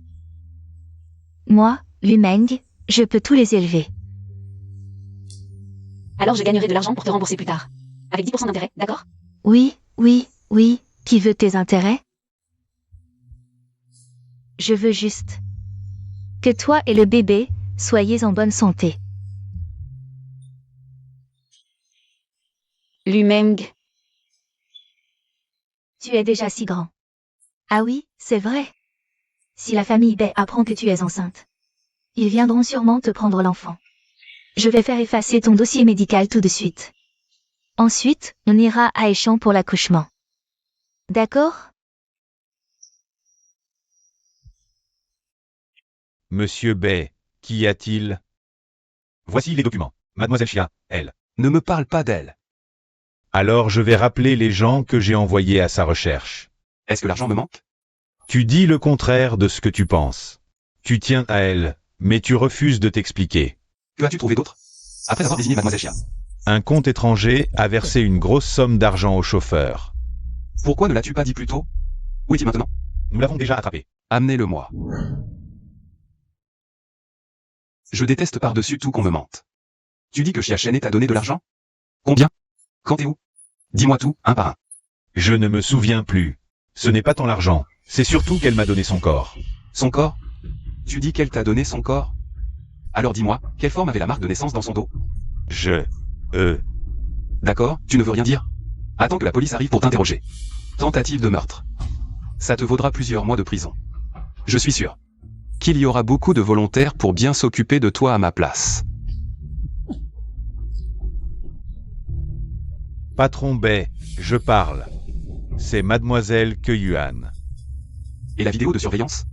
Moi, Lu Meng, je peux tous les élever. Alors je gagnerai de l'argent pour te rembourser plus tard. Avec 10% d'intérêt, d'accord? Oui, oui, oui, qui veut tes intérêts? Je veux juste que toi et le bébé soyez en bonne santé. Lu Meng. Tu es déjà si grand. Ah oui, c'est vrai. Si la famille Bay apprend que tu es enceinte, ils viendront sûrement te prendre l'enfant. Je vais faire effacer ton dossier médical tout de suite. Ensuite, on ira à Échamps pour l'accouchement. D'accord? Monsieur Bay, qu'y a-t-il? Voici les documents. Mademoiselle Chia, elle. Ne me parle pas d'elle. Alors je vais rappeler les gens que j'ai envoyés à sa recherche. Est-ce que l'argent me manque? Tu dis le contraire de ce que tu penses. Tu tiens à elle, mais tu refuses de t'expliquer. Que as-tu trouvé d'autre? Après avoir désigné Mademoiselle Chia. Un compte étranger a versé une grosse somme d'argent au chauffeur. Pourquoi ne l'as-tu pas dit plus tôt? Où est-il maintenant? Nous l'avons déjà attrapé. Amenez-le-moi. Je déteste par-dessus tout qu'on me mente. Tu dis que Chia Shane t'a donné de l'argent? Combien? Quand et où? Dis-moi tout, un par un. Je ne me souviens plus. Ce n'est pas tant l'argent, c'est surtout qu'elle m'a donné son corps. Son corps? Tu dis qu'elle t'a donné son corps? Alors dis-moi, quelle forme avait la marque de naissance dans son dos? D'accord, tu ne veux rien dire? Attends que la police arrive pour t'interroger. Tentative de meurtre. Ça te vaudra plusieurs mois de prison. Je suis sûr qu'il y aura beaucoup de volontaires pour bien s'occuper de toi à ma place. Patron Bay, je parle. C'est mademoiselle Ke Yuan. Et la vidéo de surveillance?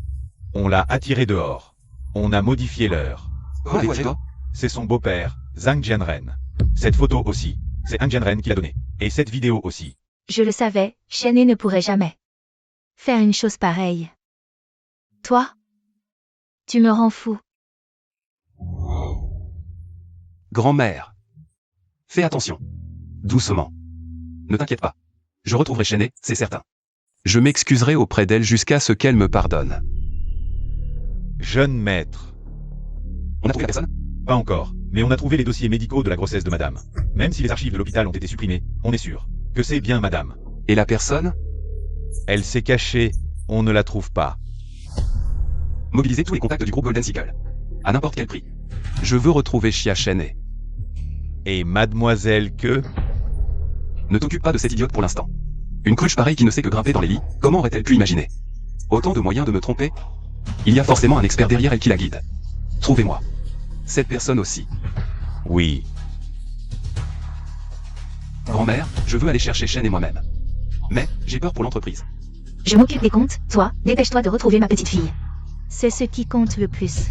On l'a attirée dehors. On a modifié l'heure. Oh, toi? C'est son beau-père, Zhang Jianren. Cette photo aussi, c'est Han Jianren qui l'a donnée. Et cette vidéo aussi. Je le savais, Shenhe ne pourrait jamais faire une chose pareille. Toi? Tu me rends fou. Grand-mère. Fais attention. Doucement. Ne t'inquiète pas. Je retrouverai Shenhe, c'est certain. Je m'excuserai auprès d'elle jusqu'à ce qu'elle me pardonne. Jeune maître. On a trouvé la personne? Pas encore, mais on a trouvé les dossiers médicaux de la grossesse de madame. Même si les archives de l'hôpital ont été supprimées, on est sûr que c'est bien madame. Et la personne? Elle s'est cachée, on ne la trouve pas. Mobilisez tous les contacts du groupe Golden Sickle. À n'importe quel prix. Je veux retrouver Xia Shenhe. Et mademoiselle Ke? Ne t'occupe pas de cette idiote pour l'instant. Une cruche pareille qui ne sait que grimper dans les lits, comment aurait-elle pu imaginer? Autant de moyens de me tromper? Il y a forcément un expert derrière elle qui la guide. Trouvez-moi. Cette personne aussi. Oui. Grand-mère, je veux aller chercher Shenhe moi-même. Mais, j'ai peur pour l'entreprise. Je m'occupe des comptes, toi, dépêche-toi de retrouver ma petite fille. C'est ce qui compte le plus.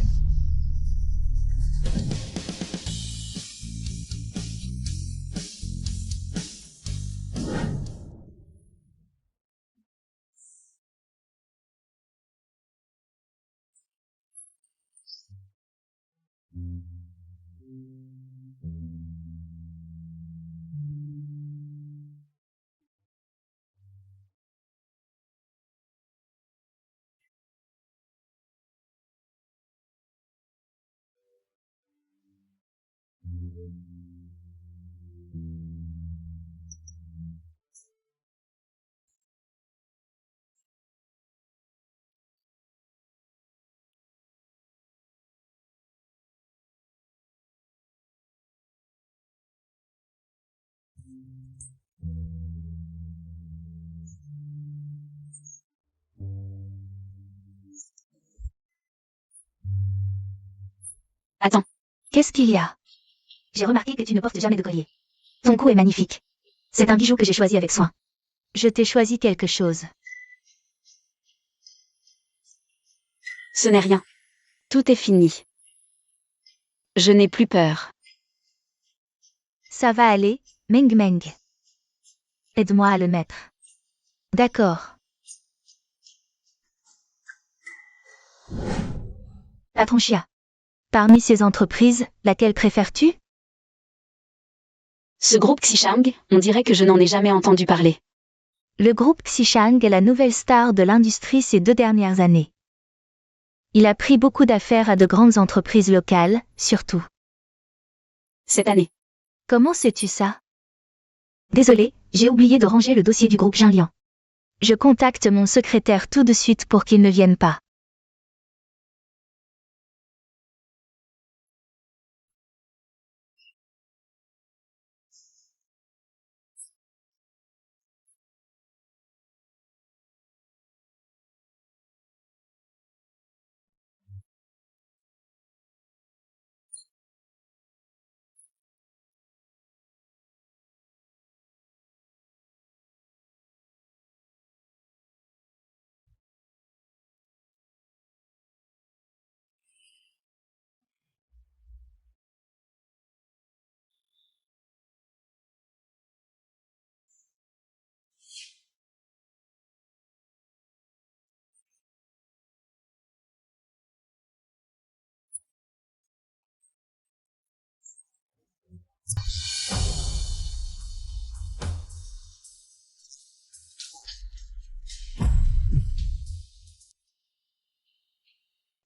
Attends. Qu'est-ce qu'il y a? J'ai remarqué que tu ne portes jamais de collier. Ton cou est magnifique. C'est un bijou que j'ai choisi avec soin. Je t'ai choisi quelque chose. Ce n'est rien. Tout est fini. Je n'ai plus peur. Ça va aller, Meng Meng. Aide-moi à le mettre. D'accord. Patron Xia. Parmi ces entreprises, laquelle préfères-tu? Ce groupe Xishang, on dirait que je n'en ai jamais entendu parler. Le groupe Xishang est la nouvelle star de l'industrie ces 2 dernières années. Il a pris beaucoup d'affaires à de grandes entreprises locales, surtout. Cette année. Comment sais-tu ça? Désolé, j'ai oublié de ranger le dossier du groupe Jinliang. Je contacte mon secrétaire tout de suite pour qu'il ne vienne pas.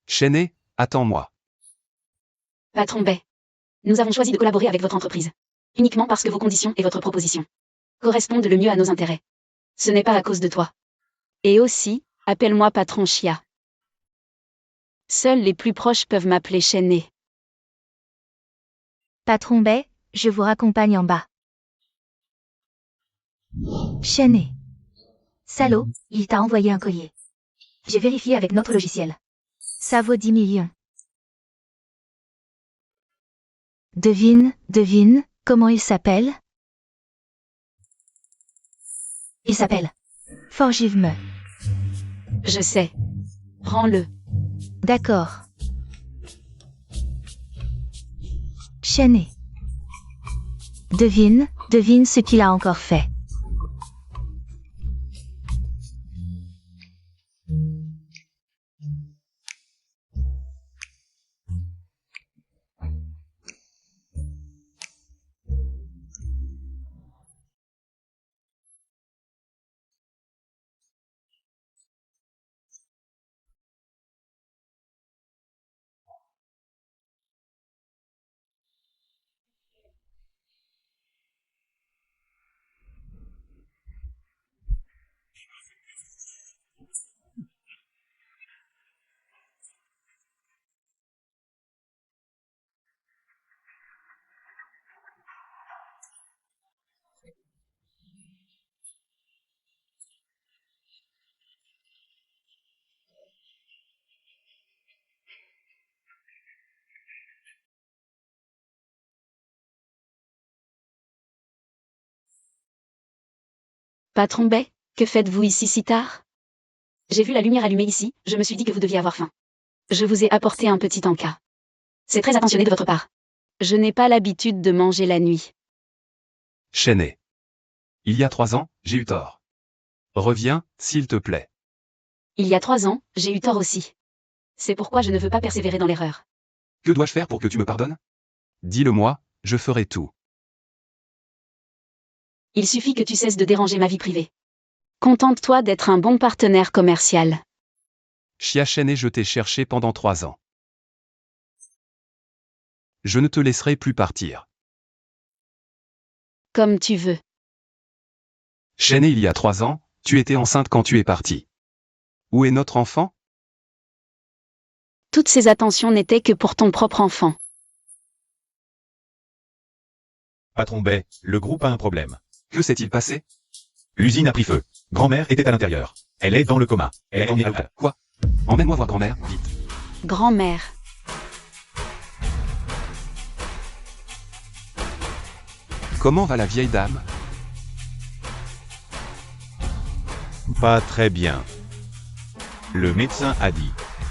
Shenhe, attends-moi. Patron Bay. Nous avons choisi de collaborer avec votre entreprise. Uniquement parce que vos conditions et votre proposition correspondent le mieux à nos intérêts. Ce n'est pas à cause de toi. Et aussi, appelle-moi patron Xia. Seuls les plus proches peuvent m'appeler Shenhe. Patron Bay, je vous raccompagne en bas. Shenhe. Salaud, il t'a envoyé un collier. J'ai vérifié avec notre logiciel. Ça vaut 10 millions. Devine, comment il s'appelle? Il s'appelle Forgive-me. Je sais. Prends-le. D'accord. Chené. Devine ce qu'il a encore fait. Patron Bay, que faites-vous ici si tard? J'ai vu la lumière allumée ici, je me suis dit que vous deviez avoir faim. Je vous ai apporté un petit encas. C'est très attentionné de votre part. Je n'ai pas l'habitude de manger la nuit. Chené. Il y a 3 ans, j'ai eu tort. Reviens, s'il te plaît. Il y a 3 ans, j'ai eu tort aussi. C'est pourquoi je ne veux pas persévérer dans l'erreur. Que dois-je faire pour que tu me pardonnes? Dis-le-moi, je ferai tout. Il suffit que tu cesses de déranger ma vie privée. Contente-toi d'être un bon partenaire commercial. Chia Chené, je t'ai cherché pendant 3 ans. Je ne te laisserai plus partir. Comme tu veux. Chené, il y a 3 ans, tu étais enceinte quand tu es parti. Où est notre enfant? Toutes ces attentions n'étaient que pour ton propre enfant. Patron Bay, le groupe a un problème. Que s'est-il passé? L'usine a pris feu. Grand-mère était à l'intérieur. Elle est dans le coma. Elle est en hôpital. Quoi? Emmène-moi voir grand-mère, vite. Grand-mère. Comment va la vieille dame? Pas très bien. Le médecin a dit.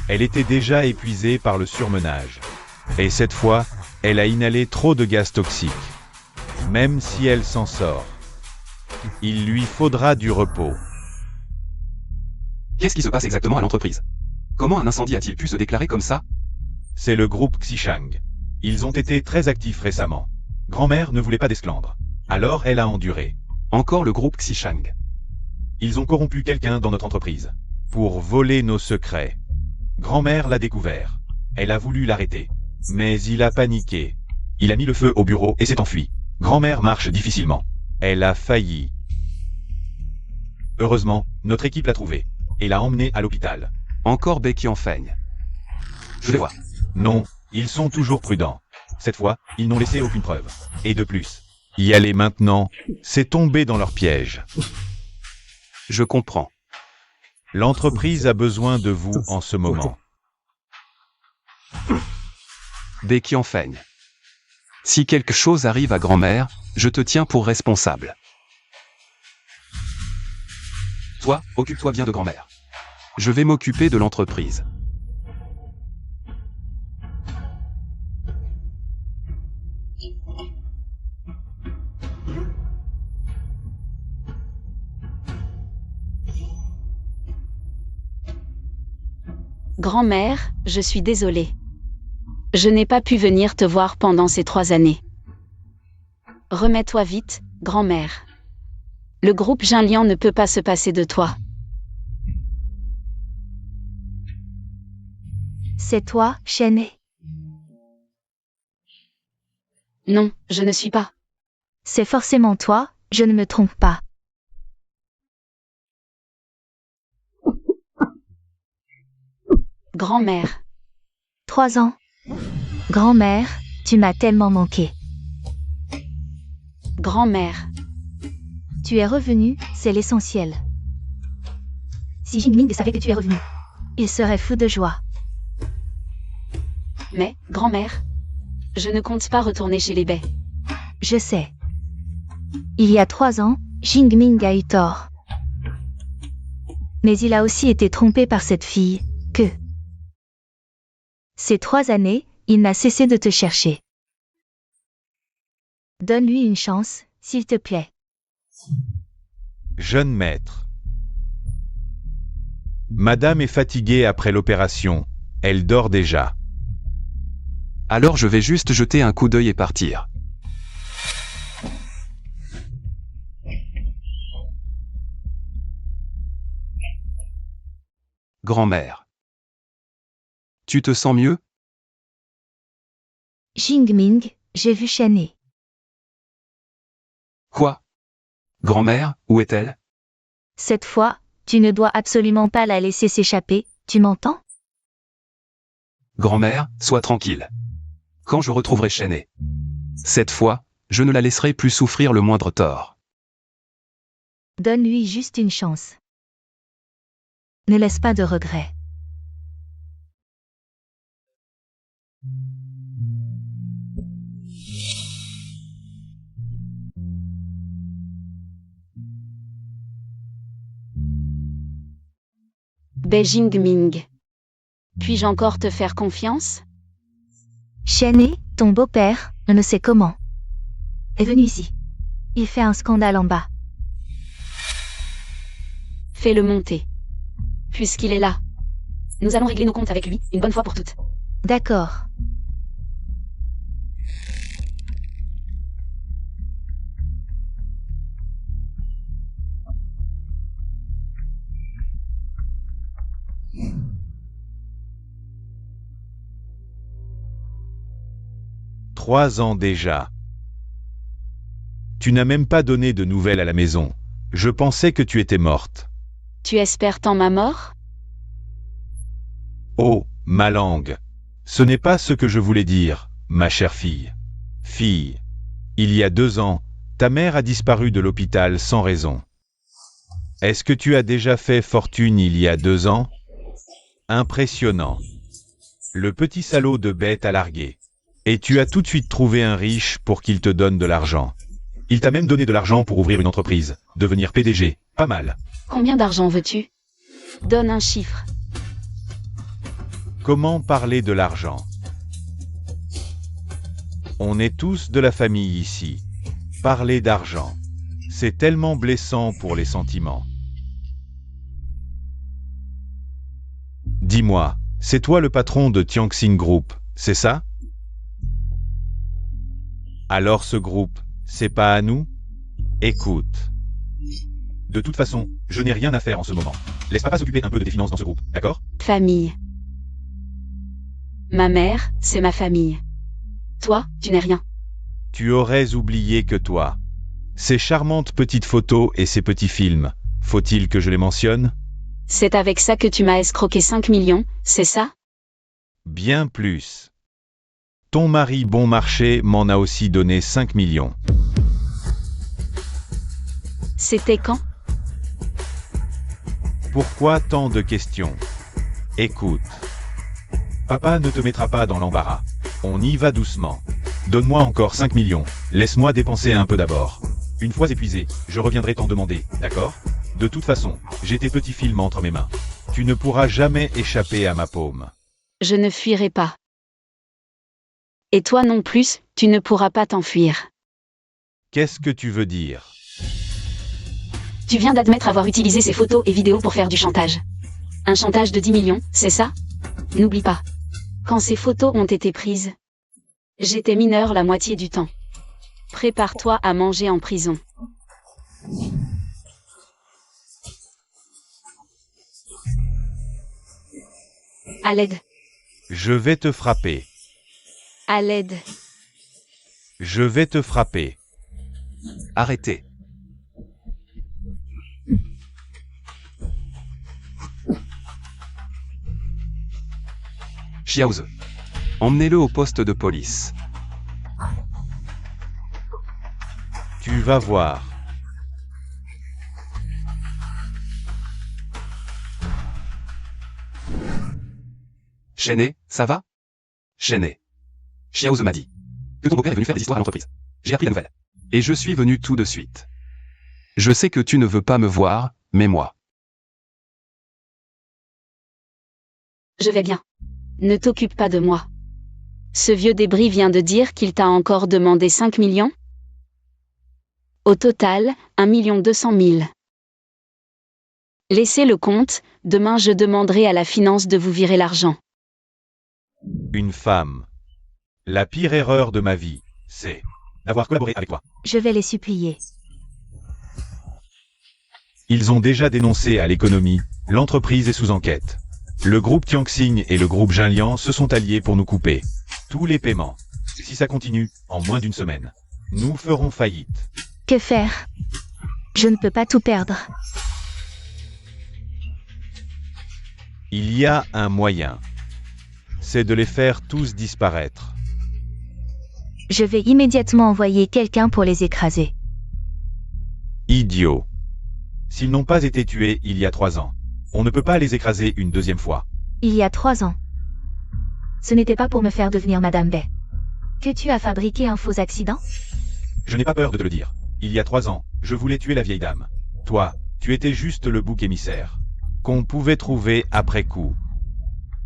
Elle était déjà épuisée par le surmenage. Et cette fois, elle a inhalé trop de gaz toxiques. Même si elle s'en sort, il lui faudra du repos. Qu'est-ce qui se passe exactement à l'entreprise? Comment un incendie a-t-il pu se déclarer comme ça? C'est le groupe Xishang. Ils ont été très actifs récemment. Grand-mère ne voulait pas d'esclandre. Alors elle a enduré. Encore le groupe Xishang. Ils ont corrompu quelqu'un dans notre entreprise. Pour voler nos secrets. Grand-mère l'a découvert. Elle a voulu l'arrêter. Mais il a paniqué. Il a mis le feu au bureau et s'est enfui. Grand-mère marche difficilement. Elle a failli. Heureusement, notre équipe l'a trouvé. Et l'a emmené à l'hôpital. Encore Bay qui en feigne. Je vais voir. Non, ils sont toujours prudents. Cette fois, ils n'ont laissé aucune preuve. Et de plus, y aller maintenant, c'est tomber dans leur piège. Je comprends. L'entreprise a besoin de vous en ce moment. Bay qui en feigne. Si quelque chose arrive à grand-mère, je te tiens pour responsable. Toi, occupe-toi bien de grand-mère. Je vais m'occuper de l'entreprise. Grand-mère, je suis désolée. Je n'ai pas pu venir te voir pendant ces 3 années. Remets-toi vite, grand-mère. Le groupe Jinlian ne peut pas se passer de toi. C'est toi, Chené. Non, je ne suis pas. C'est forcément toi, je ne me trompe pas. Grand-mère. 3 ans. Grand-mère, tu m'as tellement manqué. Grand-mère. Tu es revenu, c'est l'essentiel. Si Jingling savait que tu es revenu, il serait fou de joie. Mais, grand-mère, je ne compte pas retourner chez les baies. Je sais. Il y a 3 ans, Jingming a eu tort. Mais il a aussi été trompé par cette fille, que... Ces 3 années, il n'a cessé de te chercher. Donne-lui une chance, s'il te plaît. Jeune maître. Madame est fatiguée après l'opération. Elle dort déjà. Alors je vais juste jeter un coup d'œil et partir. Grand-mère. Tu te sens mieux? Jingming, j'ai vu Shenhe. Quoi? Grand-mère, où est-elle? Cette fois, tu ne dois absolument pas la laisser s'échapper, tu m'entends? Grand-mère, sois tranquille. Quand je retrouverai Shenhe. Cette fois, je ne la laisserai plus souffrir le moindre tort. Donne-lui juste une chance. Ne laisse pas de regrets. Beijing Ming. Puis-je encore te faire confiance? Shenhe, ton beau-père, ne sait comment, est venu ici. Il fait un scandale en bas. Fais-le monter. Puisqu'il est là. Nous allons régler nos comptes avec lui, une bonne fois pour toutes. D'accord. « 3 ans déjà. Tu n'as même pas donné de nouvelles à la maison. Je pensais que tu étais morte. Tu espères tant ma mort? Oh, ma langue. Ce n'est pas ce que je voulais dire, ma chère fille. Fille. Il y a 2 ans, ta mère a disparu de l'hôpital sans raison. Est-ce que tu as déjà fait fortune il y a 2 ans? Impressionnant. Le petit salaud de bête a largué. Et tu as tout de suite trouvé un riche pour qu'il te donne de l'argent. Il t'a même donné de l'argent pour ouvrir une entreprise, devenir PDG, pas mal. Combien d'argent veux-tu? Donne un chiffre. Comment parler de l'argent? On est tous de la famille ici. Parler d'argent, c'est tellement blessant pour les sentiments. Dis-moi, c'est toi le patron de Tianxing Group, c'est ça? Alors ce groupe, c'est pas à nous? Écoute. De toute façon, je n'ai rien à faire en ce moment. Laisse papa s'occuper un peu de tes finances dans ce groupe, d'accord? Famille. Ma mère, c'est ma famille. Toi, tu n'es rien. Tu aurais oublié que toi. Ces charmantes petites photos et ces petits films, faut-il que je les mentionne? C'est avec ça que tu m'as escroqué 5 millions, c'est ça? Bien plus. Ton mari bon marché m'en a aussi donné 5 millions. C'était quand? Pourquoi tant de questions? Écoute. Papa ne te mettra pas dans l'embarras. On y va doucement. Donne-moi encore 5 millions. Laisse-moi dépenser un peu d'abord. Une fois épuisé, je reviendrai t'en demander, d'accord? De toute façon, j'ai tes petits films entre mes mains. Tu ne pourras jamais échapper à ma paume. Je ne fuirai pas. Et toi non plus, tu ne pourras pas t'enfuir. Qu'est-ce que tu veux dire? Tu viens d'admettre avoir utilisé ces photos et vidéos pour faire du chantage. Un chantage de 10 millions, c'est ça? N'oublie pas. Quand ces photos ont été prises, j'étais mineure la moitié du temps. Prépare-toi à manger en prison. À l'aide. Je vais te frapper. À l'aide. Je vais te frapper. Arrêtez. Xiaoze. Emmenez-le au poste de police. Tu vas voir. Shenhe, ça va? Shenhe. Xiaoze m'a dit que ton beau-père est venu faire des histoires à l'entreprise. J'ai appris la nouvelle. Et je suis venu tout de suite. Je sais que tu ne veux pas me voir, mais moi, Je vais bien. Ne t'occupe pas de moi. Ce vieux débris vient de dire qu'il t'a encore demandé 5 millions? Au total, 1 200 000. Laissez le compte, demain je demanderai à la finance de vous virer l'argent. Une femme. La pire erreur de ma vie, c'est d'avoir collaboré avec toi. Je vais les supplier. Ils ont déjà dénoncé à l'économie, l'entreprise est sous enquête. Le groupe Tianxing et le groupe Jinlian se sont alliés pour nous couper tous les paiements. Si ça continue, en moins d'une semaine, nous ferons faillite. Que faire? Je ne peux pas tout perdre. Il y a un moyen. C'est de les faire tous disparaître. Je vais immédiatement envoyer quelqu'un pour les écraser. Idiots. S'ils n'ont pas été tués il y a 3 ans, on ne peut pas les écraser une deuxième fois. Il y a 3 ans. Ce n'était pas pour me faire devenir Madame Bay. Que tu as fabriqué un faux accident? Je n'ai pas peur de te le dire. Il y a 3 ans, je voulais tuer la vieille dame. Toi, tu étais juste le bouc émissaire qu'on pouvait trouver après coup.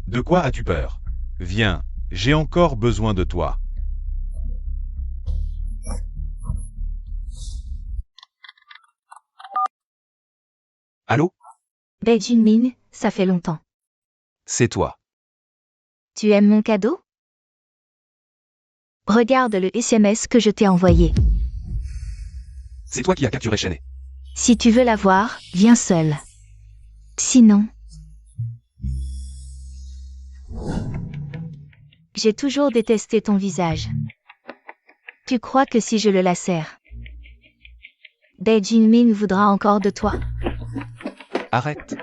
De quoi as-tu peur? Viens, j'ai encore besoin de toi. Allô? Bei Junmin, ça fait longtemps. C'est toi. Tu aimes mon cadeau? Regarde le SMS que je t'ai envoyé. C'est toi qui as capturé Shenhe. Si tu veux la voir, viens seul. Sinon... J'ai toujours détesté ton visage. Tu crois que si je le lacère, Bei Junmin voudra encore de toi? Arrête.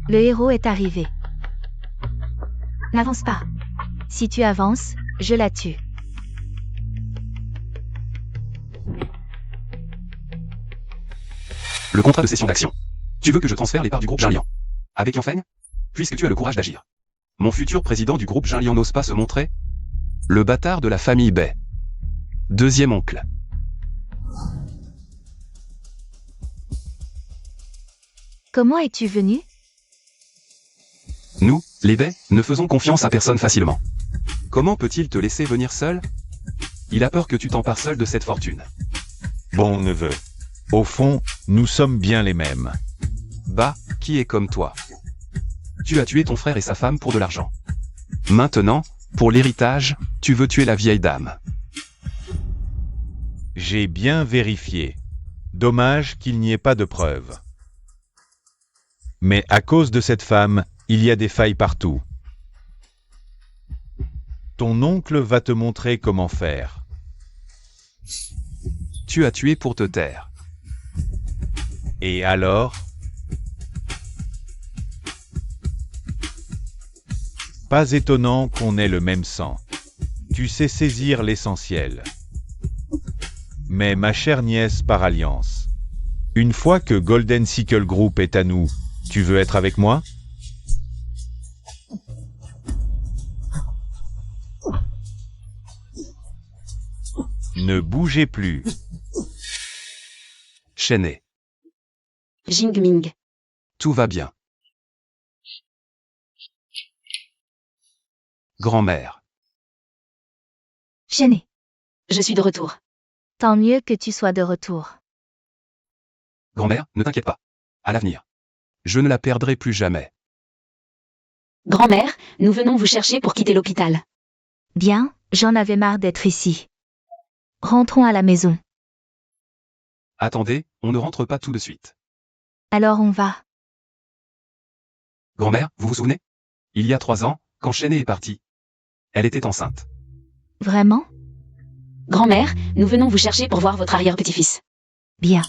Le héros est arrivé. N'avance pas. Si tu avances, je la tue. Le contrat de cession d'action. Tu veux que je transfère les parts du groupe Jinlian avec Yanfeng? Puisque tu as le courage d'agir. Mon futur président du groupe Jinlian n'ose pas se montrer? Le bâtard de la famille Bei. Deuxième oncle. Comment es-tu venu? Nous, les Bei, ne faisons confiance à personne facilement. Comment peut-il te laisser venir seul? Il a peur que tu t'empares seul de cette fortune. Bon neveu. Au fond, nous sommes bien les mêmes. Bah, qui est comme toi? Tu as tué ton frère et sa femme pour de l'argent. Maintenant, pour l'héritage, tu veux tuer la vieille dame. J'ai bien vérifié. Dommage qu'il n'y ait pas de preuves. Mais à cause de cette femme, il y a des failles partout. Ton oncle va te montrer comment faire. Tu as tué pour te taire. Et alors? Pas étonnant qu'on ait le même sang. Tu sais saisir l'essentiel. Mais ma chère nièce par alliance, une fois que Golden Sickle Group est à nous, tu veux être avec moi? Ne bougez plus. Shenhe. Jingming. Tout va bien. Grand-mère. Shenhe. Je suis de retour. Tant mieux que tu sois de retour. Grand-mère, ne t'inquiète pas. À l'avenir. Je ne la perdrai plus jamais. Grand-mère, nous venons vous chercher pour quitter l'hôpital. Bien, j'en avais marre d'être ici. Rentrons à la maison. Attendez, on ne rentre pas tout de suite. Alors on va. Grand-mère, vous vous souvenez? Il y a 3 ans, quand Shenhe est partie. Elle était enceinte. Vraiment? Grand-mère, nous venons vous chercher pour voir votre arrière-petit-fils. Bien.